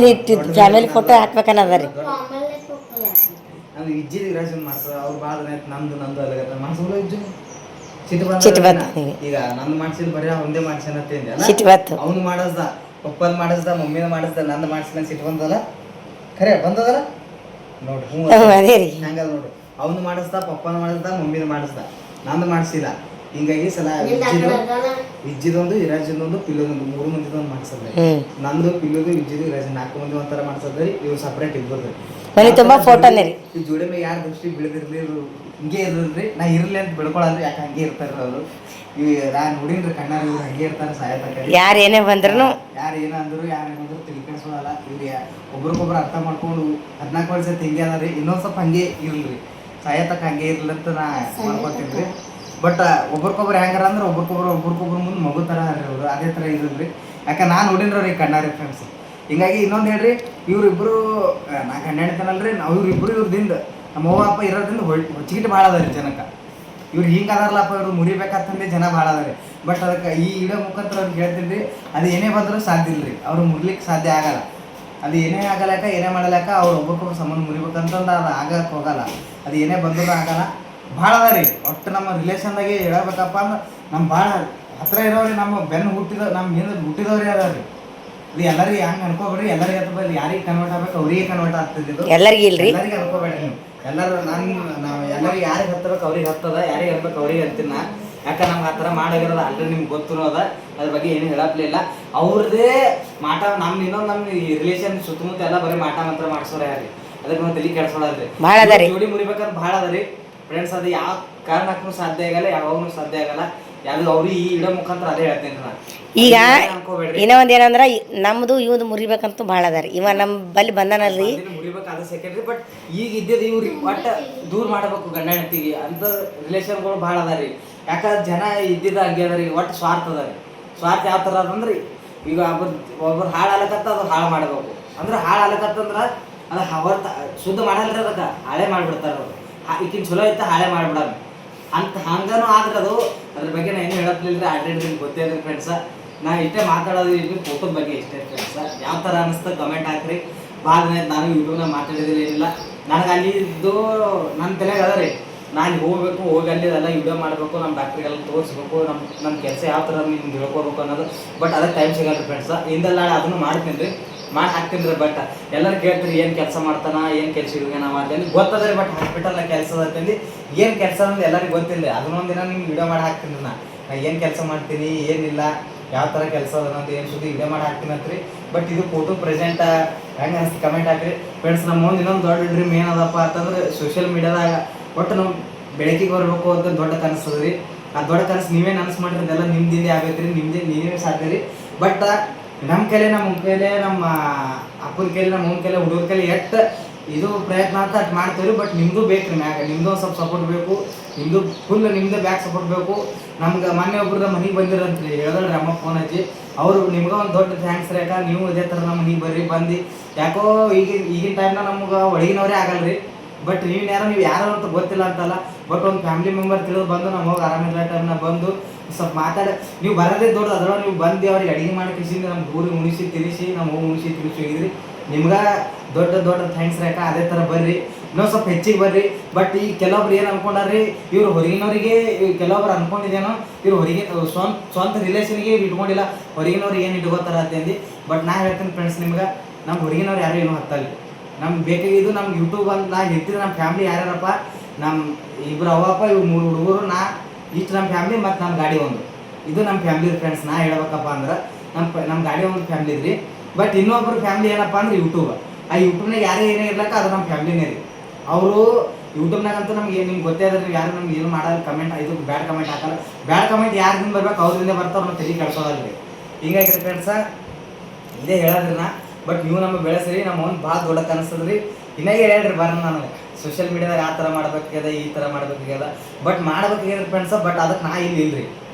S1: ಫ್ಯಾಮಿಲಿ ಫೋಟೋ ಹಾಕ್ಬೇಕನ್ನದ ರೀ
S2: ನಾನು ಇಜ್ಜಿದ ವಿರಾಜನ್ ಮಾಡ್ಸೋದು ಅವ್ರು ಭಾಳ ದಿನ ಆಯ್ತು ನಂದು ಅಲ್ಲಗತ್ತ ಮಾಡ್ಸೋಲ್ಲ ಇಜ್ಜು ಸಿಟ್ಟು ಈಗ ನಂದು ಮಾಡ್ಸಿದ್ ಬರೀ ಒಂದೇ ಮಾಡ್ಸೇನತ್ತೇಂದಲ್ಲ
S1: ಸಿಟ್ಟು ಬತ್ತು
S2: ಅವ್ನು ಮಾಡಿಸ್ದ ಪಪ್ಪನ್ ಮಾಡಿಸ್ದ ಮಮ್ಮಿನ ಮಾಡಿಸ್ದ ನಂದು ಮಾಡ್ಸಿನ ಸಿಟ್ಟು ಬಂದಲ್ಲ ಖರೆ ಬಂದದಲ್ಲ ನೋಡ್ರಿ
S1: ಅದೇ ರೀ
S2: ಹಂಗದ ನೋಡ್ರಿ ಅವ್ನು ಮಾಡಿಸ್ದ ಪಪ್ಪನ ಮಾಡಿಸ್ದ ಮಮ್ಮಿನ ಮಾಡಿಸ್ದ ನಂದು ಮಾಡಿಸಿಲ್ಲ ಹಿಂಗಾಗಿ ಸಲ ವಿಜ್ಜಿದೊಂದು ವಿರಾಜದೊಂದು ಪಿಲ್ಲುದೊಂದು 3 ಮಂದಿದೊಂದು ಮಾಡ್ಸದ್ರಿ ನಂದು ಪಿಲ್ಲುದು ವಿಜ್ಜಿದು ವಿರಾಜ 4 ಮಂದಿ ಒಂಥರ ಮಾಡ್ಸದ್ರಿ ಇವ್ರು ಸಪ್ರೇಟ್ ಇಬ್ಬರ್ರಿ
S1: ಮನೆ ತುಂಬಾ ಫೋಟೋನೇ ರೀ
S2: ಈ ಜೋಡಿ ಮೇಲೆ ಯಾರು ದೃಷ್ಟಿ ಬೀಳದಿರ್ಲಿ ಹಿಂಗೆ ಇರಲ್ರಿ ನಾ ಇರ್ಲಿ ಅಂತ ಬಿಡ್ಕೊಳಲ್ರಿ ಯಾಕೆ ಹಂಗೆ ಇರ್ತಾರ ಅವರು ಇವ್ ನಾನು ನೋಡಿನ್ರಿ ಕಣ್ಣಾರ ಇವ್ರು ಹಂಗೆ ಇರ್ತಾರೆ ಸಾಯತಕ್ಕ
S1: ಯಾರು ಏನೇ ಬಂದ್ರು
S2: ಯಾರು ಏನಂದ್ರು ಯಾರೇನಂದ್ರು ತಿಳ್ಕೊಳ್ಸೋಲ್ಲ ಇವ್ರು ಒಬ್ರಿಗೊಬ್ರು ಅರ್ಥ ಮಾಡ್ಕೊಂಡು 14 ವರ್ಷ ಹಿಂಗೆ ಅದ ರೀ ಇನ್ನೊಂದು ಸ್ವಲ್ಪ ಹಂಗೆ ಇರ್ಲಿ ಸಾಯತಕ್ಕ ಹಂಗೆ ಇರ್ಲಿ ಅಂತ ನಾ ಮಾಡ್ಕೊತೀನಿ ರೀ ಬಟ್ ಒಬ್ರಿಗೊಬ್ರು ಹೆಂಗಾರ ಅಂದ್ರೆ ಒಬ್ರಿಗೊಬ್ರು ಮುಂದೆ ಮಗು ಥರ ರೀ ಅವರು ಅದೇ ಥರ ಇರಲ್ರಿ ಯಾಕೆ ನಾನು ನೋಡಿನ್ರಿ ಕಣ್ಣಾರಿ ಫ್ರೆಂಡ್ಸ್ ಹಿಂಗಾಗಿ ಇನ್ನೊಂದು ಹೇಳ್ರಿ ಇವ್ರಿಬ್ರು ನಾ ಗಂಡ ಹೇಳ್ತಾನಲ್ರಿ ಇವ್ರಿಬ್ರು ಇವ್ರದಿಂದ ನಮ್ಮ ಅವ್ವ ಅಪ್ಪ ಇರೋದ್ರಿಂದ ಹೊಚ್ಚಿಗಿಟ್ಟು ಭಾಳ ಅದ ರೀ ಜನಕ್ಕೆ ಇವ್ರು ಹಿಂಗೆ ಅದಾರಲ್ಲಪ್ಪ ಇವ್ರು ಮುರಿಬೇಕಂತಂದೇ ಜನ ಭಾಳ ಅದ ರೀ ಬಟ್ ಅದಕ್ಕೆ ಈ ವಿಡಿಯೋ ಮುಖಾಂತರ ಅವ್ರಿಗೆ ಹೇಳ್ತೀನಿ ರೀ ಅದು ಏನೇ ಬಂದರೂ ಸಾಧ್ಯ ಇಲ್ಲ ರೀ ಅವ್ರು ಮುರ್ಲಿಕ್ಕೆ ಸಾಧ್ಯ ಆಗಲ್ಲ ಅದು ಏನೇ ಆಗಲಾಕ ಏನೇ ಮಾಡಲಾಕ ಅವ್ರು ಒಬ್ಬರಿಗೊಬ್ಬರು ಸಂಬಂಧ ಮುರಿಬೇಕಂತಂದು ಅದು ಆಗಕ್ಕೆ ಹೋಗಲ್ಲ ಅದು ಏನೇ ಬಂದರೂ ಆಗಲ್ಲ ಭಾಳ ಅದ ರೀ ಒಟ್ಟು ನಮ್ಮ ರಿಲೇಷನ್ದಾಗೆ ಹೇಳ್ಬೇಕಪ್ಪ ಅಂದ್ರೆ ನಮ್ಮ ಭಾಳ ಹತ್ರ ಇರೋರಿ ನಮ್ಮ ಬೆನ್ನು ಹುಟ್ಟಿದವ್ರಿ ಅದ ರೀ ಇದು ಎಲ್ಲರಿಗೆ ಹಂಗೆ ಅನ್ಕೋಬೇಡ್ರಿ ಎಲ್ಲರಿಗೆ ಅಥವಾ ಯಾರಿಗೆ ಕನ್ವರ್ಟ್ ಆಗ್ಬೇಕು ಅವ್ರಿಗೆ ಕನ್ವರ್ಟ್ ಆಗ್ತಿದ್ದು
S1: ಎಲ್ಲರಿಗೂ ಇಲ್ರಿ
S2: ಎಲ್ಲರಿಗೆ ಅನ್ಕೋಬೇಡ್ರಿ ನೀವು ಎಲ್ಲರೂ ನಾವು ಎಲ್ಲರಿಗೆ ಯಾರಿಗೆ ಹತ್ತಬೇಕು ಅವ್ರಿಗೆ ಹತ್ತದ ಯಾರಿಗೆ ಹತ್ತಬೇಕು ಅವ್ರಿಗೆ ಹತ್ತೀನಿ ನಾ ಯಾಕೆ ನಮ್ಗೆ ಆ ಥರ ಮಾಡೋಗಿರೋದು ಆಲ್ರೆಡಿ ನಿಮ್ಗೆ ಗೊತ್ತು ಅದ ಅದ್ರ ಬಗ್ಗೆ ಏನು ಹೇಳಪ್ಲಿಲ್ಲ ಅವ್ರದ್ದೇ ಮಾಟ ಇನ್ನೊಂದು ನಮ್ಮ ರಿಲೇಷನ್ ಸುತ್ತಮುತ್ತ ಎಲ್ಲ ಬರೀ ಮಾಟ ಮಾತ್ರ ಮಾಡ್ಸೋರ ಯಾರಿ ಅದಕ್ಕೆ ನಾವು ತಲೆ ಕೆಡ್ಸೋಳಲ್ರಿ
S1: ಭಾಳ ಅದ ರೀ
S2: ಜೋಡಿ ಮುರಿಬೇಕಂತ ಭಾಳ ಅದ ರೀ ಫ್ರೆಂಡ್ಸ್ ಅದು ಯಾವ ಕಾರಣಕ್ಕೂ ಸಾಧ್ಯ ಆಗಲ್ಲ, ಯಾವಾಗೂ ಸಾಧ್ಯ ಆಗಲ್ಲ. ಯಾವುದು ಅವ್ರಿಗೆ ಈ ಇಡೋ ಮುಖಾಂತರ ಅದೇ ಹೇಳ್ತೀನಿ ನಾನು.
S1: ಈಗ
S2: ಅನ್ಕೋಬೇಡ್ರಿ,
S1: ಇನ್ನೂ ಒಂದು ಏನಂದ್ರೆ ನಮ್ಮದು ಇವ್ದು ಮುರಿಬೇಕಂತೂ ಭಾಳ ಅದ ರೀ. ಇವ ನಮ್ಮ ಬಲ್ಲಿ ಬಂದಾನಲ್ರಿ,
S2: ಮುರಿಬೇಕು ಅದು ಸೆಕೆಂಡ್ರಿ. ಬಟ್ ಈಗ ಇದ್ದಿದ್ದು ಇವ್ರಿಗೆ ಒಟ್ಟು ದೂರ ಮಾಡಬೇಕು ಗಂಡ ಹೆಂಡತಿಗೆ ಅಂತ ರಿಲೇಷನ್ಗಳು ಭಾಳ ಅದ ರೀ. ಯಾಕಂದ್ರೆ ಜನ ಇದ್ದಿದ್ದ ಹಂಗೆ ಅದ ರೀ, ಒಟ್ಟು ಸ್ವಾರ್ಥ ಅದ ರೀ. ಸ್ವಾರ್ಥ ಯಾವ ಥರ ಅದಂದ್ರೆ ಈಗ ಒಬ್ಬರು ಹಾಳು ಆಲಕತ್ತ ಅದು ಹಾಳು ಮಾಡಬೇಕು ಅಂದ್ರೆ ಹಾಳು ಆಲಕತ್ತಂದ್ರೆ ಅದು ಹೊರ್ತ ಶುದ್ಧ ಮಾಡಲ್ರಿ, ಅದಕ್ಕೆ ಹಾಳೆ ಮಾಡಿಬಿಡ್ತಾರೆ ಅವರು. ಈಗಿನ ಚಲೋ ಐತೆ ಹಾಳೆ ಮಾಡಿಬಿಡೋದು ಅಂತ ಹಂಗನೂ ಆದ್ರೆ ಅದು ಅದ್ರ ಬಗ್ಗೆ ನಾನು ಏನು ಹೇಳಪ್ಲಿಲ್ಲ. ಆಲ್ರೆಡಿ ಗೊತ್ತೇ ರೀ ಫ್ರೆಂಡ್ಸ. ನಾನು ಇಷ್ಟೇ ಮಾತಾಡೋದು ಇಲ್ಲಿ ಫೋಟೋದ ಬಗ್ಗೆ ಇಷ್ಟೇ ಫ್ರೆಂಡ್ಸ. ಯಾವ ಥರ ಅನ್ನಿಸ್ತಾ ಕಮೆಂಟ್ ಹಾಕ್ರಿ. ಭಾಳ ದಿನ ಆಯ್ತು ನಾನು ಯೂಟ್ಯೂಬ್ನಾಗ ಮಾತಾಡಿದ್ರೆ ಏನಿಲ್ಲ. ನನಗೆ ಅಲ್ಲಿ ಇದ್ದು ನನ್ನ ತಲೆಗೆ ಅದ ರೀ, ನಾನು ಹೋಗ್ಬೇಕು, ಹೋಗಿ ಅಲ್ಲಿ ಎಲ್ಲ ವಿಡಿಯೋ ಮಾಡಬೇಕು, ನಮ್ಮ ಡಾಕ್ಟ್ರಿಗೆಲ್ಲ ತೋರಿಸ್ಬೇಕು, ನಮ್ಮ ಕೆಲಸ ಯಾವ ಥರ ನಿಮ್ಗೆ ಹೇಳ್ಕೋಬೇಕು ಅನ್ನೋದು. ಬಟ್ ಅದಕ್ಕೆ ಟೈಮ್ ಸಿಗಲ್ಲ ಫ್ರೆಂಡ್ಸ. ಹಿಂದೆಲ್ಲ ಅದನ್ನು ಮಾಡ್ತೀನಿ ರೀ, ಮಾಡಿ ಹಾಕ್ತೀನಿ ರೀ. ಬಟ್ ಎಲ್ಲರೂ ಕೇಳ್ತೀರಿ ಏನು ಕೆಲಸ ಮಾಡ್ತಾನ, ಏನು ಕೆಲಸ ಇವಾಗ ನಾವು ಅಂತಂದು ಗೊತ್ತದ ರೀ. ಬಟ್ ಹಾಸ್ಪಿಟಲ್ನಾಗ ಕೆಲಸ ಅಂತಂದು ಏನು ಕೆಲಸ ಅಂದ್ರೆ ಎಲ್ಲರಿಗೂ ಗೊತ್ತಿಲ್ಲ. ಅದನ್ನೊಂದು ದಿನ ನಿಮ್ಗೆ ವಿಡಿಯೋ ಮಾಡಿ ಹಾಕ್ತೀನಿ ರೀ. ನಾನು ಏನು ಕೆಲಸ ಮಾಡ್ತೀನಿ, ಏನಿಲ್ಲ, ಯಾವ ಥರ ಕೆಲಸ ಅದ ಅಂತ ಏನು ಸುದ್ದಿ ವಿಡಿಯೋ ಮಾಡಿ ಹಾಕ್ತೀನಿ ಅಂತ ರೀ. ಬಟ್ ಇದು ಫೋಟೋ ಪ್ರೆಸೆಂಟ್ ಹೆಂಗೆ ಅನಿಸ್ತು ಕಮೆಂಟ್ ಹಾಕಿರಿ ಫ್ರೆಂಡ್ಸ್. ನಮ್ಮ ಮುಂದೆ ಇನ್ನೊಂದು ದೊಡ್ಡ ಡ್ರೀಮ್ ಏನದಪ್ಪ ಅಂತಂದ್ರೆ ಸೋಷಿಯಲ್ ಮೀಡಿಯಾದಾಗ ಒಟ್ಟು ನಾವು ಬೆಳಕಿಗೆ ಬರಬೇಕು ಅಂತ ದೊಡ್ಡ ಕನಸದ ರೀ. ಆ ದೊಡ್ಡ ಕನಸು ನೀವೇ ನನಸು ಮಾಡಿರಿ, ಅದೆಲ್ಲ ನಿಮ್ದಿಂದ ಆಗೈತೆ ರೀ, ನೀವೇ ಸಾಧ್ಯ ರೀ. ಬಟ್ ನಮ್ಮ ಕೈಲೇ, ನಮ್ಮ ಕೈಲೇ, ನಮ್ಮ ಅಪ್ಪನ ಕೈಲಿ, ನಮ್ಮ ಅವ್ನ ಕೈಲಿ, ಹುಡುಗರ ಕೈಲಿ ಎಷ್ಟು ಇದು ಪ್ರಯತ್ನ ಅಂತ ಅಷ್ಟು ಮಾಡ್ತೀವಿ. ಬಟ್ ನಿಮ್ಮದು ಬೇಕು ರೀ ಮ್ಯಾಗ, ನಿಮ್ಮದು ಒಂದು ಸ್ವಲ್ಪ ಸಪೋರ್ಟ್ ಬೇಕು, ನಿಮ್ಮದು ಫುಲ್ ನಿಮ್ಮದೇ ಬ್ಯಾಕ್ ಸಪೋರ್ಟ್ ಬೇಕು. ನಮ್ಗೆ ಮೊನ್ನೆ ಒಬ್ರದ ಮನೆಗೆ ಬಂದಿರಂತ್ರಿ, ಹೇಳಿದ್ರಿ ಅಮ್ಮ ಫೋನ್ ಹಚ್ಚಿ. ಅವರು ನಿಮ್ಗೆ ಒಂದು ದೊಡ್ಡ ಥ್ಯಾಂಕ್ಸ್ ರೀ. ಯಾಕೆ ನೀವು ಇದೇ ಥರ ನಮ್ಮ ಮನೆಗೆ ಬರ್ರಿ ಬಂದು. ಯಾಕೋ ಈಗಿನ ಟೈಮ್ನಾಗ ನಮ್ಗೆ ಒಳಗಿನವರೇ ಆಗಲ್ಲ ರೀ. ಬಟ್ ನೀವು ಯಾರು ಅಂತ ಗೊತ್ತಿಲ್ಲ ಅಂತಲ್ಲ. ಬಟ್ ಒಂದು ಫ್ಯಾಮಿಲಿ ಮೆಂಬರ್ ತಿಳಿದು ಬಂದು ನಮ್ಮ ಹೋಗಿ ಆರಾಮಿಲ್ಲ ಟೈಮ್ನಾಗ ಬಂದು ಸ್ವಲ್ಪ ಮಾತಾಡಿ ನೀವು ಬರೋದೇ ದೊಡ್ಡದು. ಅದ್ರೊಳಗೆ ನೀವು ಬಂದು ಅವ್ರಿಗೆ ಅಡುಗೆ ಮಾಡಿ ಕಿಸಿಂದ ನಮ್ಮ ಊರಿಗೆ ಉಣಿಸಿ ತಿನ್ನಿಸಿ, ನಮ್ಮ ಹೋಗಿ ಉಣಿಸಿ ತಿನ್ನಿಸಿ ಹೋಗಿದ್ರಿ. ನಿಮ್ಗೆ ದೊಡ್ಡ ಥ್ಯಾಂಕ್ಸ್ ರೀ. ಯಾಕೆ ಅದೇ ಥರ ಬರ್ರಿ, ಇನ್ನೂ ಸ್ವಲ್ಪ ಹೆಚ್ಚಿಗೆ ಬರ್ರಿ. ಬಟ್ ಈ ಕೆಲವೊಬ್ರು ಏನು ಅನ್ಕೊಂಡಾರ್ರಿ, ಇವ್ರು ಹೊರಗಿನವರಿಗೆ, ಕೆಲವೊಬ್ರು ಅನ್ಕೊಂಡಿದ್ದೇನೋ ಇವ್ರು ಹೊರಗೆ ಸ್ವಂತ ರಿಲೇಷನ್ಗೆ ಇವ್ರು ಇಟ್ಕೊಂಡಿಲ್ಲ, ಹೊರಗಿನವ್ರಿಗೆ ಏನು ಇಟ್ಕೋತಾರ ಅಂತಂದು. ಬಟ್ ನಾ ಹೇಳ್ತೀನಿ ಫ್ರೆಂಡ್ಸ್, ನಿಮ್ಗೆ ನಮ್ಮ ಹೊರಗಿನವ್ರು ಯಾರು ಏನೂ ಹತ್ತಲ್ಲ. ನಮ್ಗೆ ಬೇಕಾಗಿದ್ದು ನಮ್ಮ ಯೂಟ್ಯೂಬ್ ಅಂತ ನಾ ಹೇಳ್ತಿದ್ದೆ. ನಮ್ಮ ಫ್ಯಾಮ್ಲಿ ಯಾರ್ಯಾರಪ್ಪ, ನಮ್ಮ ಇಬ್ಬರು ಅವಪ್ಪ, ಇವ್ರು 3 ಹುಡುಗರು, ನಾ ಇಷ್ಟು ನಮ್ಮ ಫ್ಯಾಮ್ಲಿ ಮತ್ತು ನಮ್ಮ ಗಾಡಿ ಒಂದು. ಇದು ನಮ್ಮ ಫ್ಯಾಮ್ಲಿ ಫ್ರೆಂಡ್ಸ್. ನಾ ಹೇಳ್ಬೇಕಪ್ಪ ಅಂದ್ರೆ ನಮ್ಮ ಗಾಡಿ ಒಂದು ಫ್ಯಾಮ್ಲಿ ಇದ್ರಿ. ಬಟ್ ಇನ್ನೊಬ್ಬರು ಫ್ಯಾಮ್ಲಿ ಏನಪ್ಪ ಅಂದ್ರೆ ಯೂಟ್ಯೂಬ್. ಆ ಯೂಟ್ಯೂಬ್ನಾಗ ಯಾರೇ ಏನೇ ಇರ್ಲಕ್ಕ ಅದು ನಮ್ಮ ಫ್ಯಾಮ್ಲಿನೇ ರೀ. ಅವರು ಯೂಟ್ಯೂಬ್ನಾಗಂತೂ ನಮ್ಗೆ ನಿಮ್ಗೆ ಗೊತ್ತೇ ಅದ ರೀ, ಯಾರು ನಮ್ಗೆ ಏನು ಮಾಡಲ್ಲ, ಕಮೆಂಟ್ ಇದು ಬ್ಯಾಡ್ ಕಮೆಂಟ್ ಹಾಕಲ್ಲ. ಬ್ಯಾಡ್ ಕಮೆಂಟ್ ಯಾರಿಂದ ಬರ್ಬೇಕು ಅವ್ರಿಂದ ಬರ್ತಾವೆ, ನಮ್ಮ ತಲೆ ಕೆಡ್ಸೋದಲ್ಲ ರೀ. ಹಿಂಗಾಗಿ ಫ್ರೆಂಡ್ಸ ಇದೇ ಹೇಳೋದ್ರಿ ನಾ. ಬಟ್ ನೀವು ನಮಗೆ ಬೆಳೆಸ್ರಿ, ನಮ್ಮ ಒಂದು ಭಾಳ ದೊಡ್ಡ ಕನಸದ್ರಿ. ಇನ್ನಾಗೆ ಹೇಳ್ರಿ ಬರ್ರಿ ನನಗೆ ಸೋಷಿಯಲ್ ಮೀಡಿಯಾದಾಗ ಆ ಥರ ಮಾಡ್ಬೇಕಾಗ್ಯದ, ಈ ಥರ ಮಾಡ್ಬೇಕಾಗ್ಯದ. ಬಟ್ ಮಾಡ್ಬೇಕಾಗ್ಯದ ಫ್ರೆಂಡ್ಸ. ಬಟ್ ಅದಕ್ಕೆ ನಾ ಇಲ್ಲಿ ಇಲ್ರಿ.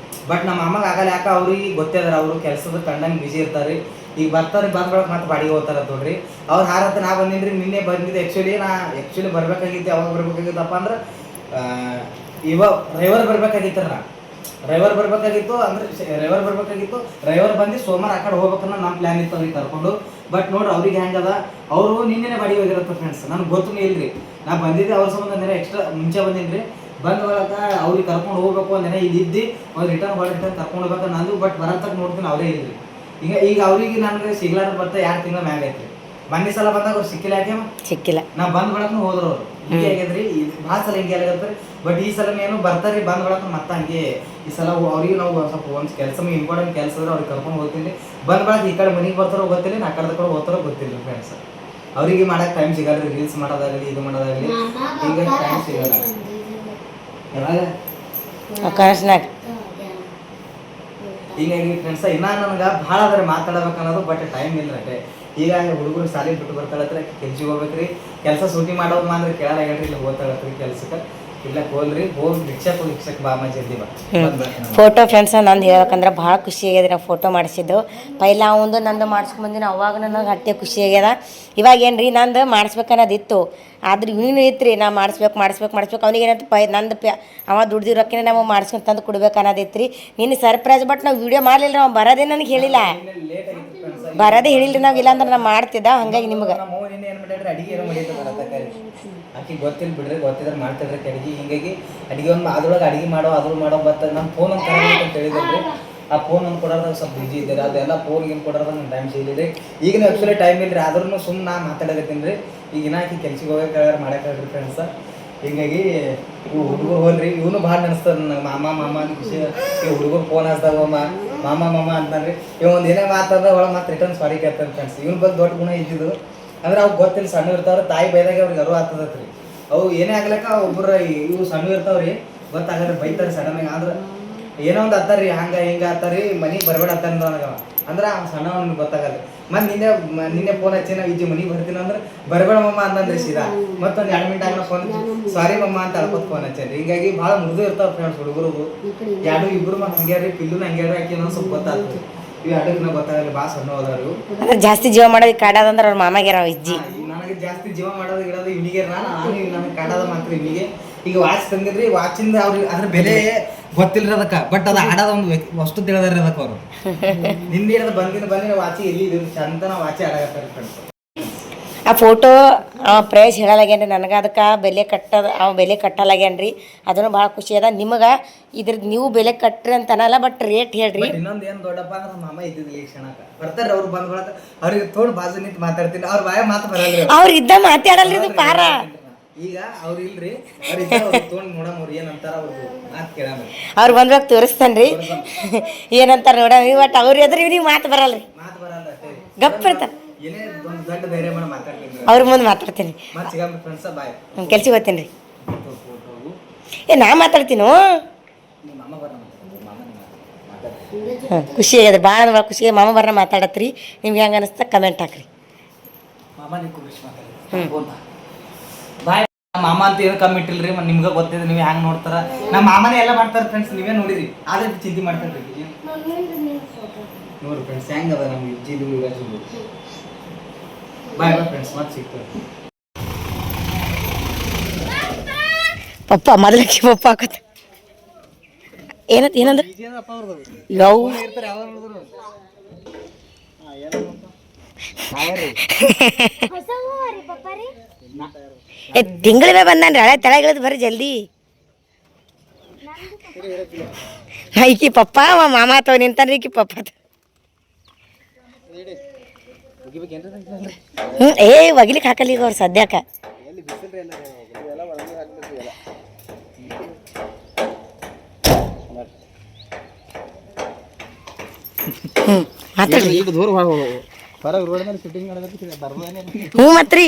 S2: ಬಟ್ ನಮ್ಮ ಅಮ್ಮಗೆ ಆಗಲ್ಲ. ಯಾಕೆ ಅವ್ರಿಗೆ ಗೊತ್ತೇ ಅದಾರ, ಅವರು ಕೆಲಸದ ಕಂಡಂಗೆ ಬಿಜಿ ಇರ್ತಾರೆ. ಈಗ ಬರ್ತಾರೆ, ಬಂದ್ಕೊಳಕ್ಕೆ ಮತ್ತೆ ಬಾಡಿಗೆ ಹೋಗ್ತಾರೆ ತೋಡ್ರಿ. ಅವ್ರು ಹಾರತ್ತ ನಾ ಬಂದಿನ್ರಿ, ನಿನ್ನೆ ಬಂದಿದ್ದೆ. ಆ್ಯಕ್ಚುಲಿ ಬರ್ಬೇಕಾಗಿತ್ತು. ಯಾವಾಗ ಬರ್ಬೇಕಾಗಿತ್ತಪ್ಪ ಅಂದ್ರೆ ಇವಾಗ ರವಿವಾರ ಬರ್ಬೇಕಾಗಿತ್ತು. ರವಿವಾರ ಬರ್ಬೇಕಾಗಿತ್ತು ಅಂದ್ರೆ ರವಿವಾರ ಬಂದು ಸೋಮವಾರ ಆ ಕಡೆ ಹೋಗ್ಬೇಕನ್ನ ನಮ್ಮ ಪ್ಲ್ಯಾನ್ ಇತ್ತು ಅವ್ರಿಗೆ ಕರ್ಕೊಂಡು. ಬಟ್ ನೋಡ್ರಿ ಅವ್ರಿಗೆ ಹೆಂಗದ, ಅವರು ನಿನ್ನೆ ಬಾಡಿಗೆ ಹೋಗಿರತ್ತೆ ಫ್ರೆಂಡ್ಸ್. ನನಗೆ ಗೊತ್ತೂ ಇಲ್ರಿ. ನಾ ಬಂದಿದ್ದೆ ಅವ್ರ ಸಂಬಂಧ ಒಂದಿನ ಎಕ್ಸ್ಟ್ರಾ ಮುಂಚೆ ಬಂದೀನಿ ರೀ. ಬಂದ ಒಳಗ ಅವ್ರಿಗೆ ಕರ್ಕೊಂಡು ಹೋಗ್ಬೇಕು ಒಂದಿನ ಇಲ್ಲಿ ಇದ್ದು ಅವ್ರು ರಿಟರ್ನ್ ಕರ್ಕೊಂಡು ಹೋಗ್ಬೇಕು ನಂದು. ಬಟ್ ಬರತ್ತಕ್ಕೆ ನೋಡ್ತೀನಿ ಅವರೇ ಇಲ್ರಿ. ಈಗ ಅವ್ರಿಗೆ ನನಗೆ ಸಿಗ್ಲಾರ ಬರ್ತಾ 2 ತಿಂಗಳ ಮ್ಯಾಗ ಐತ್ರಿ. ಮೊನ್ನೆ ಸಲ ಬಂದಾಗ ಅವ್ರು ಸಿಕ್ಕಿಲ್ಲ. ಯಾಕೆ ಸಿಕ್ಕಿಲ್ಲ, ನಾ ಬಂದ್ ಬಳಕ ಹೋದ್ರು ಅವ್ರು. ಹಿಂಗೆ ಆಗ್ಯದ್ರಿ, ಭಾಳ ಸಲ ಹಿಂಗೆ ಆಗತ್ತೆ. ಬಟ್ ಈ ಸಲ ಏನು ಬರ್ತಾರೆ ಬಂದ್ ಬಳಕ ಮತ್ತೆ ಹಂಗೆ. ಈ ಸಲ ಅವ್ರಿಗೆ ನಾವು ಸ್ವಲ್ಪ ಒಂದು ಕೆಲಸ ಇಂಪಾರ್ಟೆಂಟ್ ಕೆಲಸ ಇದ್ರೆ ಅವ್ರಿಗೆ ಕರ್ಕೊಂಡು ಹೋಗ್ತೀನಿ. ಬಂದ್ ಬಳಕ ಈ ಕಡೆ ಮನೆಗೆ ಬರ್ತಾರೋ ಗೊತ್ತಿಲ್ಲ, ನಾ ಕಡೆ ಕಡೆ ಹೋಗ್ತಾರೋ ಗೊತ್ತಿಲ್ಲ ಫ್ರೆಂಡ್ಸ್. ಅವ್ರಿಗೆ ಮಾಡಕ್ಕೆ ಟೈಮ್ ಸಿಗಲ್ಲ ರೀ. ರೀಲ್ಸ್ ಮಾಡೋದಾಗಲಿ ಇದು ಮಾಡೋದಾಗಲಿ ಈಗ ಟೈಮ್ ಸಿಗಲ್ಲ. ಯಾವಾಗ
S1: ಕನಸ್ನಾಗ
S2: ಹೀಗಾಗಿ ಫ್ರೆಂಡ್ಸ ಇನ್ನೂ ನನಗೆ ಭಾಳ ಅದ್ರ ಮಾತಾಡ್ಬೇಕು ಅನ್ನೋದು. ಬಟ್ ಟೈಮ್ ಇಲ್ಲ ಅಷ್ಟೇ. ಈಗ ಹುಡುಗರು ಸಾಲಿ ಬಿಟ್ಟು ಬರ್ತಾಳತ್ರ, ಕೆಲ್ಸಿಗೆ ಹೋಗ್ಬೇಕ್ರಿ. ಕೆಲಸ ಸೂಟಿ ಮಾಡೋದು ಮಾತ್ರ ಕೇಳಲ್ಲ. ಹೇಳ್ರಿ ಇಲ್ಲ ಹೋಗ್ತಾಳತ್ರಿ ಕೆಲ್ಸಕ್ಕೆ. ಇಲ್ಲ ಹೋಲ್ರಿ, ಹೋಗಿ ರಿಕ್ಷಕ್ಕೆ ಬಾ ಜಲ್ದಿ ಬಾ.
S1: ಫೋಟೋ ಫ್ರೆಂಡ್ಸ ನಂದು ಹೇಳ್ಬೇಕಂದ್ರೆ ಭಾಳ ಖುಷಿ ಆಗ್ಯದ. ನಾವು ಫೋಟೋ ಮಾಡಿಸಿದ್ದು ಪೈಲ ಅವಂದು ನಂದು ಮಾಡಿಸ್ಕೊಂಬಂದಿನ, ಅವಾಗ ನನಗೆ ಅಟ್ಟೆ ಖುಷಿ ಆಗ್ಯದ. ಇವಾಗ ಏನು ರೀ ನಂದು ಮಾಡಿಸ್ಬೇಕನ್ನೋದಿತ್ತು. ಆದ್ರೆ ಇವನು ಇತ್ತು ನಾ ಮಾಡಿಸ್ಬೇಕು ಅವ್ನಿಗೆ ಏನಂತ ನಂದು ಅವ ದುಡ್ದಿರೋಕೆ ನಾವು ಮಾಡಿಸ್ಕೊಂಡು ತಂದು ಕೊಡ್ಬೇಕು ಅನ್ನೋದಿತ್ತು ರೀ. ನಿನ್ನ ಸರ್ಪ್ರೈಸ್. ಬಟ್ ನಾವು ವೀಡಿಯೋ ಮಾಡಲಿಲ್ಲ ರೀ. ಅವ್ನು ಬರೋದೇ ನನಗೆ ಹೇಳಿಲ್ಲ, ಬರೋದೇ ಹೇಳಿಲ್ಲ ರೀ. ನಾವು ಇಲ್ಲಾಂದ್ರೆ ನಾ ಮಾಡ್ತಿದ್ದ. ಹಂಗಾಗಿ ನಿಮ್ಗೆ
S2: ಆಕಿ ಗೊತ್ತಿಲ್ಲ ಬಿಡ್ರಿ, ಗೊತ್ತಿದ್ರೆ ಮಾಡ್ತಿದ್ರಿ ಅಡಿಗೆ. ಹಿಂಗಾಗಿ ಅಡಿಗೆ ಒಂದು ಅದ್ರೊಳಗೆ ಅಡಿಗೆ ಮಾಡೋ ಬರ್ತದೆ. ನಮ್ಮ ಫೋನ್ ಒಂದು ಅಂತ ಹೇಳಿದ್ರಿ. ಆ ಫೋನ್ ಒಂದು ಕೊಡೋದಾಗ ಸ್ವಲ್ಪ ಬಿಜಿ ಇದ್ದೀರಿ. ಅದೆಲ್ಲ ಫೋನ್ಗೆ ಏನು ಕೊಡೋದಾಗ ನಂಗೆ ಟೈಮ್ ಸಿಗಲಿರಿ. ಈಗಿನ ಆ್ಯಕ್ಚುಲಿ ಟೈಮ್ ಇಲ್ಲರಿ. ಆದ್ರೂ ಸುಮ್ಮನೆ ನಾ ಮಾತಾಡಕತ್ತೀನಿ ರೀ. ಈಗ ಆಕಿ ಕೆಲ್ಸಿಗೆ ಹೋಗೋಕೆ ಮಾಡಕ್ಕಾಗ್ರಿ ಫ್ರೆಂಡ್ಸ. ಹಿಂಗಾಗಿ ಇವು ಹುಡುಗರು ಹೋಲ್ರಿ. ಇವನು ಭಾಳ ನೆನೆಸ್ತದೆ ನನಗೆ. ಮಾಮ ಅಂತ ಖುಷಿ. ಈ ಹುಡುಗರು ಫೋನ್ ಹಚ್ದಾಗ ಮಾಮ ಅಂತಾನ್ರಿ. ಇವ್ ಒಂದು ಏನೇ ಮಾತಾಡ್ದ ಒಳಗೆ ಮತ್ತೆ ರಿಟರ್ನ್ ಸಾರಿ ಕೇಳ್ತಾನೆ ಫ್ರೆಂಡ್ಸ್. ಇವ್ನ ಬಗ್ಗೆ ದೊಡ್ಡ ಗುಣ ಇದ್ದಿದ್ದು ಅಂದ್ರೆ ಅವ್ರಿಗೆ ಗೊತ್ತಿಲ್ಲ. ಸಣ್ಣ ಇರ್ತಾವ್ರೆ, ತಾಯಿ ಬೈದಾಗ ಅವ್ರಿಗೆ ಅರಿವು ಆಗ್ತದತ್ರಿ. ಅವು ಏನೇ ಆಗ್ಲಕ್ಕ ಒಬ್ಬರ ಇವು ಸಣ್ಣ ಇರ್ತಾವ್ರಿ ಗೊತ್ತಾಗಲ್ರಿ ಬೈತಾರೆ ಸಡನ್ ಆಗಿ ಆದ್ರ ಏನೋ ಒಂದು ಅತ್ತಾರ್ರಿ ಹಂಗ ಹಿಂಗ ಅತ್ತಾರಿ ಮನಿಗೆ ಬರಬೇಡ ಅತ್ತಾರ ನನಗ ಅಂದ್ರ ಆ ಸಣ್ಣವನ್ ಗೊತ್ತಾಗಲ್ಲ ಮತ್ತೆ ನಿನ್ನೆ ಫೋನ್ ಹಚ್ಚಿ ನಾವು ಈಜಿ ಮನಿಗೆ ಬರ್ತೀನಿ ಅಂದ್ರೆ ಬರಬೇಡ ಮಮ್ಮ ಅಂತಂದ್ರಿ ಸೀದಾ ಮತ್ತೊಂದು 2 ಮಿನಿಟ್ ಆಗ ಫೋನ್ ಸಾರಿ ಮಮ್ಮ ಅಂತ ಅಳ್ಕೊತ್ ಫೋನ್ ಹಚ್ಚೇರಿ ಹಿಂಗಾಗಿ ಭಾಳ ಮುರಿದು ಇರ್ತಾವ ಫ್ರೆಂಡ್ಸ್ ಹುಡುಗರು ಇಬ್ರು ಹಂಗ್ಯಾರಿ ಪಿಲ್ಲುನ ಹಂಗ್ಯಾರಿ ಹಾಕಿ ಅನ್ನೋ ಸ್ವಲ್ಪ ಗೊತ್ತಾಗ್ತದೆ ಇವು ಎರಡಕ್ಕೆ ಗೊತ್ತಾಗಲ್ಲ ಭಾಳ ಸಣ್ಣ ಹೋದಾರು
S1: ಅಂದ್ರೆ ಜಾಸ್ತಿ ಜೀವ ಮಾಡೋದು ಕಾಡೋದಂದ್ರೆ ಅವ್ರ ಮಾಮಾಗ್ಯಾರ ಇಜ್ಜಿ
S2: ನನಗೆ ಜಾಸ್ತಿ ಜೀವ ಮಾಡೋದು ಇಡೋದು ಇವನಿಗೆ ನಾನು ನನಗೆ ಕಾಡೋದು ಮಾತ್ರ ಇವನಿಗೆ ಈಗ ವಾಚ್ ತಂದಿದ್ರಿ ವಾಚಿಂದ ಅವ್ರಿಗೆ ಅದ್ರ ಬೆಲೆ ಗೊತ್ತಿಲ್ರಿ ಅದಕ್ಕ ಬಟ್ ಅದು ಆಡೋದ ಒಂದು ವಸ್ತು ತಿಳಿದಾರೆ ಅದಕ್ಕೆ ಅವರು ನಿನ್ನೆ ಇರೋದು ಬಂದಿನ ವಾಚಿ ಎಲ್ಲಿ ಇದು ಚಂದನ ವಾಚಿ ಆಡಾಕತ್ತಾರೆ ಫ್ರೆಂಡ್ಸ್
S1: ಆ ಫೋಟೋ ಪ್ರೈಸ್ ಹೇಳಲಾಗ್ಯಾನ್ರಿ ನನಗೆ ಅದಕ್ಕೆ ಬೆಲೆ ಕಟ್ಟಲಾಗ್ಯಾನ್ರಿ ಅದನ್ನು ಭಾಳ ಖುಷಿ ಅದ ನಿಮಗೆ ಇದ್ರದ್ದು ನೀವು ಬೆಲೆ ಕಟ್ಟ್ರಿ ಅಂತ ಅನ್ನಲ್ಲ ಬಟ್ ರೇಟ್ ಹೇಳ್ರಿ
S2: ಇನ್ನೊಂದು ಏನು ದೊಡ್ಡಪ್ಪ ಅಂದ್ರೆ ನಮ್ಮ ಮಾಮ ಇದ್ದಿದ್ದಿಲ್ಲ ಈ ಕ್ಷಣಕ್ಕೆ ಬರ್ತಾರೆ ಅವ್ರು ಬಂದ್ಕೊಳಕ ಅವ್ರಿಗೆ ತೋಡ್ ಬಾಜು ನಿಂತು ಮಾತಾಡ್ತೀನಿ ಅವ್ರ ಬಾಯ ಮಾತು ಬರಲ್ಲ
S1: ಅವ್ರು ಇದ್ದ ಮಾತಾಡಲ್ರಿ ಇದು ಪಾರ
S2: ಈಗ ಅವ್ರು ಇಲ್ರಿ ಅವ್ರ ತೊಗೊಂಡು ನೋಡಮ್ರಿ ಏನಂತಾರ ಅವ್ರದ್ದು ಮಾತು ಕೇಳಮ್ಮ
S1: ಅವ್ರು ಬಂದ್ವಾಗ ತೋರಿಸ್ತಾನ್ರಿ ಏನಂತಾರ ನೋಡ ಬಟ್ ಅವ್ರ ಎದುರು ಇವ್ನಿಗೆ ಮಾತು ಬರಲ್ರಿ
S2: ಮಾತು ಬರಲ್ಲ ಅಷ್ಟೇ
S1: ಗಪ್ ಇರ್ತಾರ
S2: ಏನೇ ಒಂದು ದೊಡ್ಡ ಧೈರ್ಯ ಮಾಡಿ ಮಾತಾಡ್ತೀನಿ
S1: ಅವ್ರ ಮುಂದೆ ಮಾತಾಡ್ತೀನಿ
S2: ಮತ್ತೆ ಸಿಗಮ್ಮ ಫ್ರೆಂಡ್ಸ ಬಾಯ್
S1: ಕೆಲ್ಸಿಗೆ ಹೋಗ್ತೀನಿ ರೀ ನಾ ಮಾತಾಡ್ತೀನೋ
S2: ನಿಮ್ಮ ಮಾಮ ಬರ
S1: ಹಾಂ ಖುಷಿ ಆಗ್ಯದ ಭಾಳ ಖುಷಿ ಮಾಮ ಬರ್ನ ಮಾತಾಡತ್ರಿ ನಿಮ್ಗೆ ಹೆಂಗೆ ಅನಿಸ್ತಾ ಕಮೆಂಟ್ ಹಾಕ್ರಿ
S2: ಮಾಮ ನೀವು ಕುರಿಶ್ ಮಾತಾಡಿ ಬಾಯ್ ಮಾಮ ಅಂತ ಏನು ಕಮ್ಮಿ ಇಟ್ಟಿಲ್ರಿ ನಿಮ್ಗೆ ಗೊತ್ತಿದೆ ನೀವು ಹೆಂಗೆ ನೋಡ್ತಾರ ನಮ್ಮ ಮಾಮನೇ ಎಲ್ಲ ಮಾಡ್ತಾರೆ ಫ್ರೆಂಡ್ಸ್ ನೀವೇ ನೋಡಿರಿ ಆದ್ರೆ ಚಿಂತೆ ಮಾಡ್ತಾರೆ ನೋಡ್ರಿ ಫ್ರೆಂಡ್ಸ್ ಹೆಂಗೆ ಅದ ನಮ್ಗೆ ಇಜ್ಜಿದು ಯುಗಾಜಿದು ಬಾಯ್ ಬಾಯ್ ಫ್ರೆಂಡ್ಸ್ ಮತ್ತೆ ಸಿಗ್ತಾರೆ
S1: ಪಪ್ಪ ಮೊದಲಕ್ಕೆ ಪಪ್ಪ ಹಾಕತ್ತ ಏನಂದ್ರೆ ಯಾವ ತಿಂಗಳೇ ಬಂದಾನ್ರಿ ಹಳೆ ತೆಳಗಿಳಿದು ಬರ್ರಿ ಜಲ್ದಿ ಈಕಿ ಪಪ್ಪ ಮಾಮ ತವ ನಿಂತಾನ್ರಿ ಈಕಿ ಪಪ್ಪ ಒಗಿಲಿಕ್ಕೆ ಹಾಕಲ್ಲ ಈಗ ಅವ್ರು ಸದ್ಯಕ್ಕ ಹ್ಞೂ ಮತ್ರಿ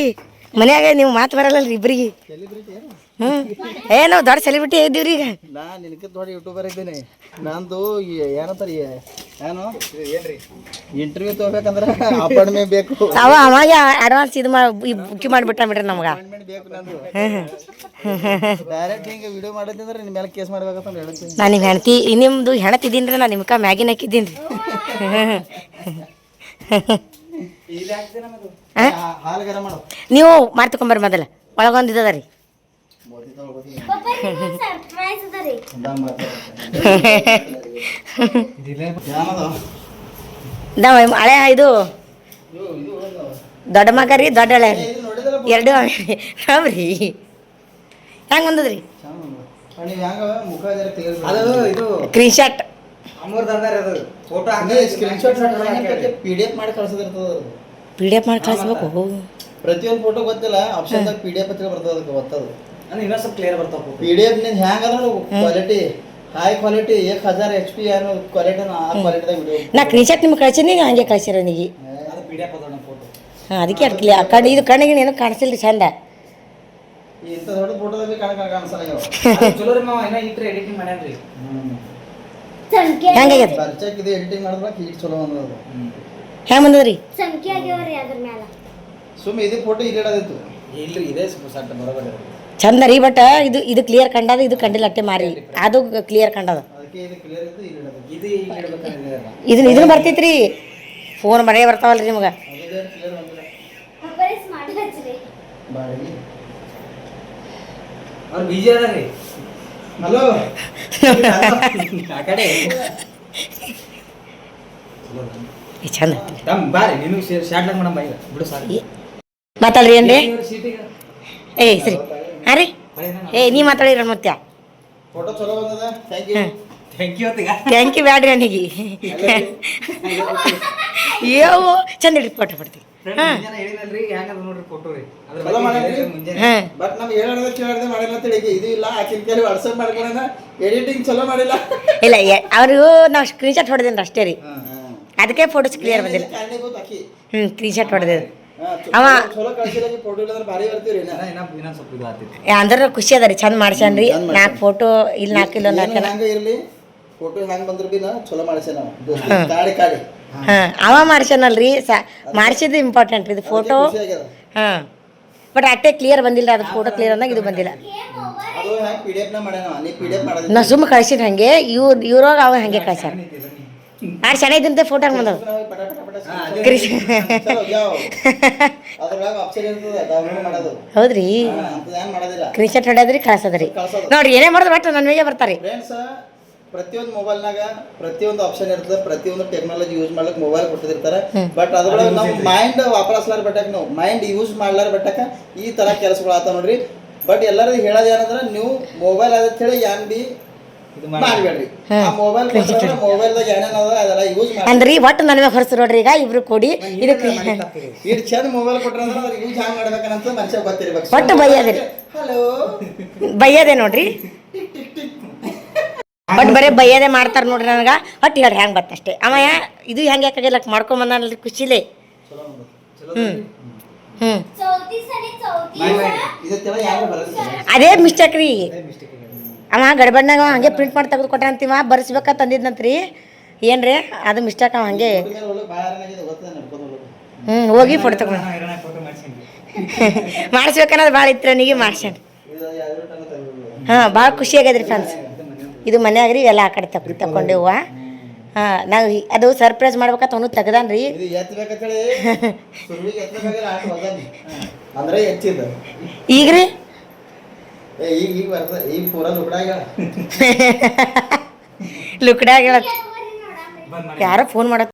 S1: ಮನ್ಯಾಗ ನೀವು ಮಾತು ಬರಲ್ಲಲ್ರಿ ಇಬ್ರಿಗೆ ನಾವು ದೊಡ್ಡ ಸೆಲೆಬ್ರಿಟಿ ಇದ್ದೀವ್ರಿ ಈಗ
S2: ನಾನು ನಿನಗೆ ದೊಡ್ಡ ಯೂಟ್ಯೂಬರ್ ಇದ್ದೀನಿ ನಂದು ಏನಂತಾರೆ ಏನು ಏನ್ರಿ ಇಂಟರ್ವ್ಯೂ ತಗೋಬೇಕಂದ್ರೆ ಅಪಾಯಿಂಟ್ಮೆಂಟ್ ಬೇಕು
S1: ಅವಾಗ ಅಡ್ವಾನ್ಸ್ ಇದು ಬುಕ್ಕಿ ಮಾಡಿಬಿಟ್ಟ ಬಿಡ್ರಿ ನಮ್ಗೆ
S2: ಅಪಾಯಿಂಟ್ಮೆಂಟ್ ಬೇಕು ನಂದು ಡೈರೆಕ್ಟ್ ಹಿಂಗೆ ವಿಡಿಯೋ ಮಾಡಿದ್ರೆ ನಿಮ್ಮ ಮೇಲೆ ಕೇಸ್ ಮಾಡ್ಬೇಕಂತ ಹೇಳ್ತೀನಿ
S1: ನಾನು ನಿಮ್ಮ ಹೆಣ್ತಿ ನಿಮ್ಮದು ಹೆಣತಿದ್ದೀನಿ ರೀ ನಾನು ನಿಮ್ಗೆ ಮ್ಯಾಗಿನ ಹಾಕಿದ್ದೀನಿ
S2: ಹಾಲು ಗರಂ ಮಾಡು
S1: ನೀವು ಮಾಡ್ತಕೊಂಬರ್ರಿ ಮೊದಲ ಒಳಗೊಂದು ಇದದ ರೀ ಹಳೆ ಇದು ದೊಡ್ಡ ಮಗ ರೀ ದೊಡ್ಡ ಹಳೆ ಎರಡು ಹೌದ್ರಿ ಹೆಂಗೆ ಬಂದದ್ರಿ
S2: ಅದು ಇದು
S1: ಸ್ಕ್ರೀನ್ ಶಾಟ್
S2: ಅದು ಫೋಟೋ PDF ಮಾಡಿ ಕಳ್ಸೋದಿರ್ತದ
S1: PDF ಮಾಡಿ ಕಳಿಸ್ಬೇಕು
S2: ಪ್ರತಿಯೊಂದು ಫೋಟೋ ಗೊತ್ತಿಲ್ಲ ಆಪ್ಷನ್ದಾಗ PDF ಅಂತ ಬರ್ತದ ಅದಕ್ಕೆ ಗೊತ್ತದು ಅಂದ್ರೆ ಇನ್ನೂ ಸ್ವಲ್ಪ ಕ್ಲಿಯರ್ ಬರ್ತಾವ PDF ನಿಂದ ಹ್ಯಾಂಗ ಅದ ಕ್ವಾಲಿಟಿ ಹೈ ಕ್ವಾಲಿಟಿ 1000 HP ಏನು ಕ್ವಾಲಿಟಿ ಆ ಕ್ವಾಲಿಟಿದಾಗ ವಿಡಿಯೋ
S1: ನಾ ಸ್ಕ್ರೀನ್ ಶಾಟ್ ನಿಮ್ಗೆ ಕಳ್ಸೀನಿ ಹಂಗೆ ಕಳ್ಸಿರ ನೀಗಿ
S2: ಅದು PDF ಅದ ಫೋಟೋ
S1: ಹಾಂ ಅದಕ್ಕೆ ಅಡ್ಕಲಿ ಆ ಕಣ್ಣು ಇದು ಕಣ್ಣಿಗೆ ಏನೂ ಕಾಣಿಸಿಲ್ಲ ರೀ ಚಂದ
S2: ಇಂಥ ದೊಡ್ಡ ಫೋಟೋದಾಗ ಕಾಣಿಸಲ್ಲ ಚಲೋ ರೀ ಮಾವ ಏನೋ ಇಟ್ರೆ ಎಡಿಟಿಂಗ್ ಮಾಡ್ಯಾನ್ರಿ
S1: ಹೆಂಗಾಗ್ಯದ
S2: ಖರ್ಚಾಕ್ ಇದು ಎಡಿಟಿಂಗ್ ಮಾಡಿದ್ರೆ ಹೀಟ್ ಚಲೋ ಬಂದದ
S1: ಹೆಂಗೆ ಬಂದದ್ರಿ
S3: ಸಂಖ್ಯೆ ಆಗ್ಯಾವ್ರಿ ಅದ್ರ ಮ್ಯಾಲ
S2: ಸುಮ್ಮನೆ ಇದು ಫೋಟೋ ಇಲ್ಲಿ ಇಡೋದಿತ್ತು ಇಲ್ರಿ ಇದೇ ಸಟ್ ಬರೋಬರ
S1: ಚಂದ ರೀ ಬಟ್ ಇದು ಕ್ಲಿಯರ್ ಕಂಡದ ಇದು ಕಂಡಿಲ್ಲ ಅಟ್ಟೆ ಮಾರಿ ಅದು ಕ್ಲಿಯರ್ ಕಂಡದ
S2: ಅದಕ್ಕೆ ಇದು ಕ್ಲಿಯರ್ ಇತ್ತು ಇಲ್ಲಿ ಇಡೋದು ಇದು ಇಲ್ಲಿ ಇಡಬೇಕಂದ್ರೆ
S1: ಇದನ್ನು ಬರ್ತೈತ್ರಿ ಫೋನ್ ಬರೇ ಬರ್ತಾವಲ್ರಿ ನಿಮ್ಗೆ
S2: ಅದು ಕ್ಲಿಯರ್ ಬಂದಿಲ್ಲ
S3: ಅಪರೇಸ್ ಮಾಡಿ ಹಚ್ಚ್ರಿ
S2: ಬಾಡಿ ಅವ್ರು ಬಿಜಿ ಅದಾರಿ ಹಲೋ ಆ ಕಡೆ
S1: ಚಂದ
S2: ತಮ್ಮ ಬಾರಿ ನೀನು ಶಾರ್ಟ್ ಲಾಗ್ ಮಾಡಮ್ಮ ಈಗ ಬಿಡು ಸಾಕು
S1: ಮಾತಾಡ್ರಿ ಏನ್ರಿ
S2: ಸೀಟಿಗೆ
S1: ಸರಿ ಹಾಂ ರೀ ನೀ ಮಾತಾಡಿರ ಮತ್ತೆ
S2: ಫೋಟೋ ಚಲೋ ಬಂದದ ಥ್ಯಾಂಕ್ ಯು ಅತ್ತಿಗ
S1: ಥ್ಯಾಂಕ್ ಯು ಬ್ಯಾಡ್ರಿ ನನಗೆ ಏವೋ ಚಂದ ಹಿಡಿದು ಫೋಟೋ ಬಿಡ್ತೀವಿ ಹಾಂ
S2: ಹೇಳಿನಲ್ರಿ ಹೆಂಗದ ನೋಡ್ರಿ ಫೋಟೋ ರೀ
S1: ಹಾಂ
S2: ಬಟ್ ನಮ್ಗೆ ಹೇಳಿದೆ ಮಾಡಿಲ್ಲ ಅಂತ ಹೇಳಿ ಇದು ಇಲ್ಲ ಆಕಿನ ಕೈಲಿ ವಾಟ್ಸಪ್ ಮಾಡ್ಕೊಂಡ ಎಡಿಟಿಂಗ್ ಚಲೋ ಮಾಡಿಲ್ಲ
S1: ಇಲ್ಲ ಅವರು ನಾವು ಸ್ಕ್ರೀನ್ ಶಾಟ್ ಹೊಡೆದೇನ್ರಿ ಅಷ್ಟೇ ರೀ ಅದಕ್ಕೆ ಫೋಟೋಸ್ ಕ್ಲಿಯರ್ ಬಂದಿಲ್ಲ ಸ್ಕ್ರೀನ್ ಶಾಟ್ ಹೊಡೆದಿದ್ದು ಅವ
S4: ಚಲೋ ಕಳ್ಸಿಲ್ಲ ಫೋಟೋ ಇಲ್ಲಂದ್ರೆ ಭಾರಿ ಬರ್ತೀವಿ
S2: ಇನ್ನೊಂದು ಸ್ವಲ್ಪ ಇದು ಆಗ್ತೈತಿ
S1: ಅಂದ್ರೆ ಖುಷಿ ಅದ ರೀ ಚಂದ ಮಾಡ್ಸ್ಯಾನ್ರಿ 4 ಫೋಟೋ ಇಲ್ಲಿ 4 ಕಿಲೋ 4
S4: ಹಂಗ ಇರ್ಲಿ ಫೋಟೋ ಹ್ಯಾಂಗ್ ಬಂದ್ರು ಬಿ ನಾ ಚಲೋ ಮಾಡಿಸೆ ನಾವು ಕಾಡಿ
S1: ಅವ ಮಾಡ್ಸ್ಯಾನಲ್ರಿ ಮಾಡ್ಸಿದ್ದು ಇಂಪಾರ್ಟೆಂಟ್ ಇದು ಫೋಟೋ ಬಟ್ ಅಟ್ಟೆ ಕ್ಲಿಯರ್ ಬಂದಿಲ್ಲ ಅದು ಫೋಟೋ ಕ್ಲಿಯರ್ ಅಂದಾಗ ಇದು ಬಂದಿಲ್ಲ
S4: ಅದು ಹ್ಯಾಂಗ್ PDF ನ ಮಾಡ್ಯಾನ ನೀ PDF ಮಾಡೋದಿಲ್ಲ
S1: ನಾ ಸುಮ್ಮ ಕಳ್ಸಿದ್ ಹಂಗೆ ಇವ್ರಾಗ ಅವ ಹಂಗೆ ಕಳ್ಸ್ಯಾರ ಭಾಳ ಚೆನ್ನಾಗಿದ್ದಂತೆ ಫೋಟೋ ಹಂಗೆ ಬಂದವು
S4: ಅದ್ರೊಳಗ ಆಪ್ಷನ್ ಇರ್ತದೆ ಡೌನ್ಲೋಡ್ ಮಾಡೋದು
S1: ಹೌದ್ರಿ
S4: ಅಂತದ ಏನ್ ಮಾಡೋದಿಲ್ಲ
S1: ಸ್ಕ್ರೀನ್ಶಾಟ್ ಹೊಡ್ಯಾದ್ರಿ ಕಳ್ಸದ್ರಿ ನೋಡ್ರಿ ಏನೇ ಮಾಡಿದ್ರು ಬಟ್ ನನ್ನ ಮೇಗೆ ಬರ್ತಾರೆ
S4: ಫ್ರೆಂಡ್ಸ್ ಪ್ರತಿಯೊಂದು ಮೊಬೈಲ್ನಾಗ ಪ್ರತಿಯೊಂದು ಆಪ್ಷನ್ ಇರ್ತದೆ ಪ್ರತಿಯೊಂದು ಟೆಕ್ನಾಲಜಿ ಯೂಸ್ ಮಾಡ್ಲಿಕ್ಕೆ ಮೊಬೈಲ್ ಕೊಟ್ಟಿರ್ತಾರೆ ಬಟ್ ಅದ್ರೊಳಗೆ ನಾವು ಮೈಂಡ್ ವಾಪರಸ್ಲಾರ ಬಟ್ಟಕ ನಾವು ಮೈಂಡ್ ಯೂಸ್ ಮಾಡ್ಲಾರ ಬಟ್ಟಕ ಈ ತರ ಕೆಲಸಗಳು ಆತಾವ ನೋಡ್ರಿ ಬಟ್ ಎಲ್ಲರಿಗೂ ಹೇಳೋದು ಏನಂದ್ರೆ ನೀವು ಮೊಬೈಲ್ ಅದ ಹೇಳಿ ಏನ್ ಬಿ ಮಾಡ್ಬೇಡ್ರಿ ಆ ಮೊಬೈಲ್ ಮೊಬೈಲ್ದಾಗ ಏನೇನ ಅದ ಅದೆಲ್ಲ ಯೂಸ್ ಮಾಡಿ
S1: ಅಂದ್ರಿ ಒಟ್ಟು ನನ್ನ ಮೇಲೆ ಹೊರಸು ನೋಡ್ರಿ ಈಗ ಇಬ್ರು ಕೂಡಿ ಇದಕ್ಕೆ
S4: ಇಷ್ಟು ಚಂದ ಮೊಬೈಲ್ ಕೊಟ್ರೆ ಅಂದ್ರೆ ಅದ್ರ ಯೂಸ್ ಹ್ಯಾಂಗ್ ಮಾಡ್ಬೇಕಂತ ಮನುಷ್ಯ ಗೊತ್ತಿರ್ಬೇಕು
S1: ಒಟ್ಟು ಬೈಯದ್ರಿ
S4: ಹಲೋ
S1: ಬೈಯದೆ ನೋಡ್ರಿ ಬಟ್ ಬರೀ ಬೈಯದೆ ಮಾಡ್ತಾರ ನೋಡ್ರಿ ನನಗೆ ಒಟ್ಟು ಹೇಳಿ ಹೆಂಗೆ ಬತ್ತಷ್ಟೇ ಅವ ಇದು ಹೆಂಗೆ ಯಾಕಾಗಿಲ್ಲ ಮಾಡ್ಕೊಂಬಂದಲ್ರಿ ಖುಷಿಲೇ
S4: ಇದಕ್ಕೆಲ್ಲ ಯಾರು ಬರುತ್ತೆ
S1: ಅದೇ ಮಿಸ್ಟೇಕ್ ರೀ ಅವ ಗಡ್ಬಡ್ನಾಗ ಹಂಗೆ ಪ್ರಿಂಟ್ ಮಾಡಿ ತೆಗೆದು ಕೊಟ್ಟ ಅಂತೀವ ಬರ್ಸ್ಬೇಕಂತ ತಂದಿದ್ನಂತ್ರಿ ಏನ್ರಿ ಅದು ಮಿಸ್ಟೇಕ್ ಅವ ಹಂಗೆ ಹೋಗಿ ಫೋಟೋ ತಗೊಂಡು ಮಾಡಿಸ್ಬೇಕನ್ನೋದು ಭಾಳ ಇತ್ತು ನನಗೆ ಮಾಡ್ಸ್ಯಾನ ಭಾಳ ಖುಷಿ ಆಗ್ಯದ್ರಿ ಫ್ರೆಂಡ್ಸ್ ಇದು ಮನ್ಯಾಗ ರೀ ಎಲ್ಲ ಆ ಕಡೆ ತಗೊಂಡೇವ ನಾವು ಅದು ಸರ್ಪ್ರೈಸ್ ಮಾಡ್ಬೇಕಂತ ಅವನು ತೆಗ್ದಾನ್ರಿ
S4: ಇದು ಎತ್ತಬೇಕಂತೇಳಿ ಸುರುವಿಗೆ ಎತ್ತಬೇಕಾದ್ರೆ ಆಟ ಹೋಗನಿ ಅಂದ್ರೆ ಎಚ್ಚಿದ
S1: ಈಗ ರೀ
S4: ಈಗ ಬರ್ತದೆ ಈಗ ಪೂರ ಲುಕಡಾಗ
S1: ಲುಕ್ಡಾಗ ಯಾರೋ ಫೋನ್ ಮಾಡತ್ತ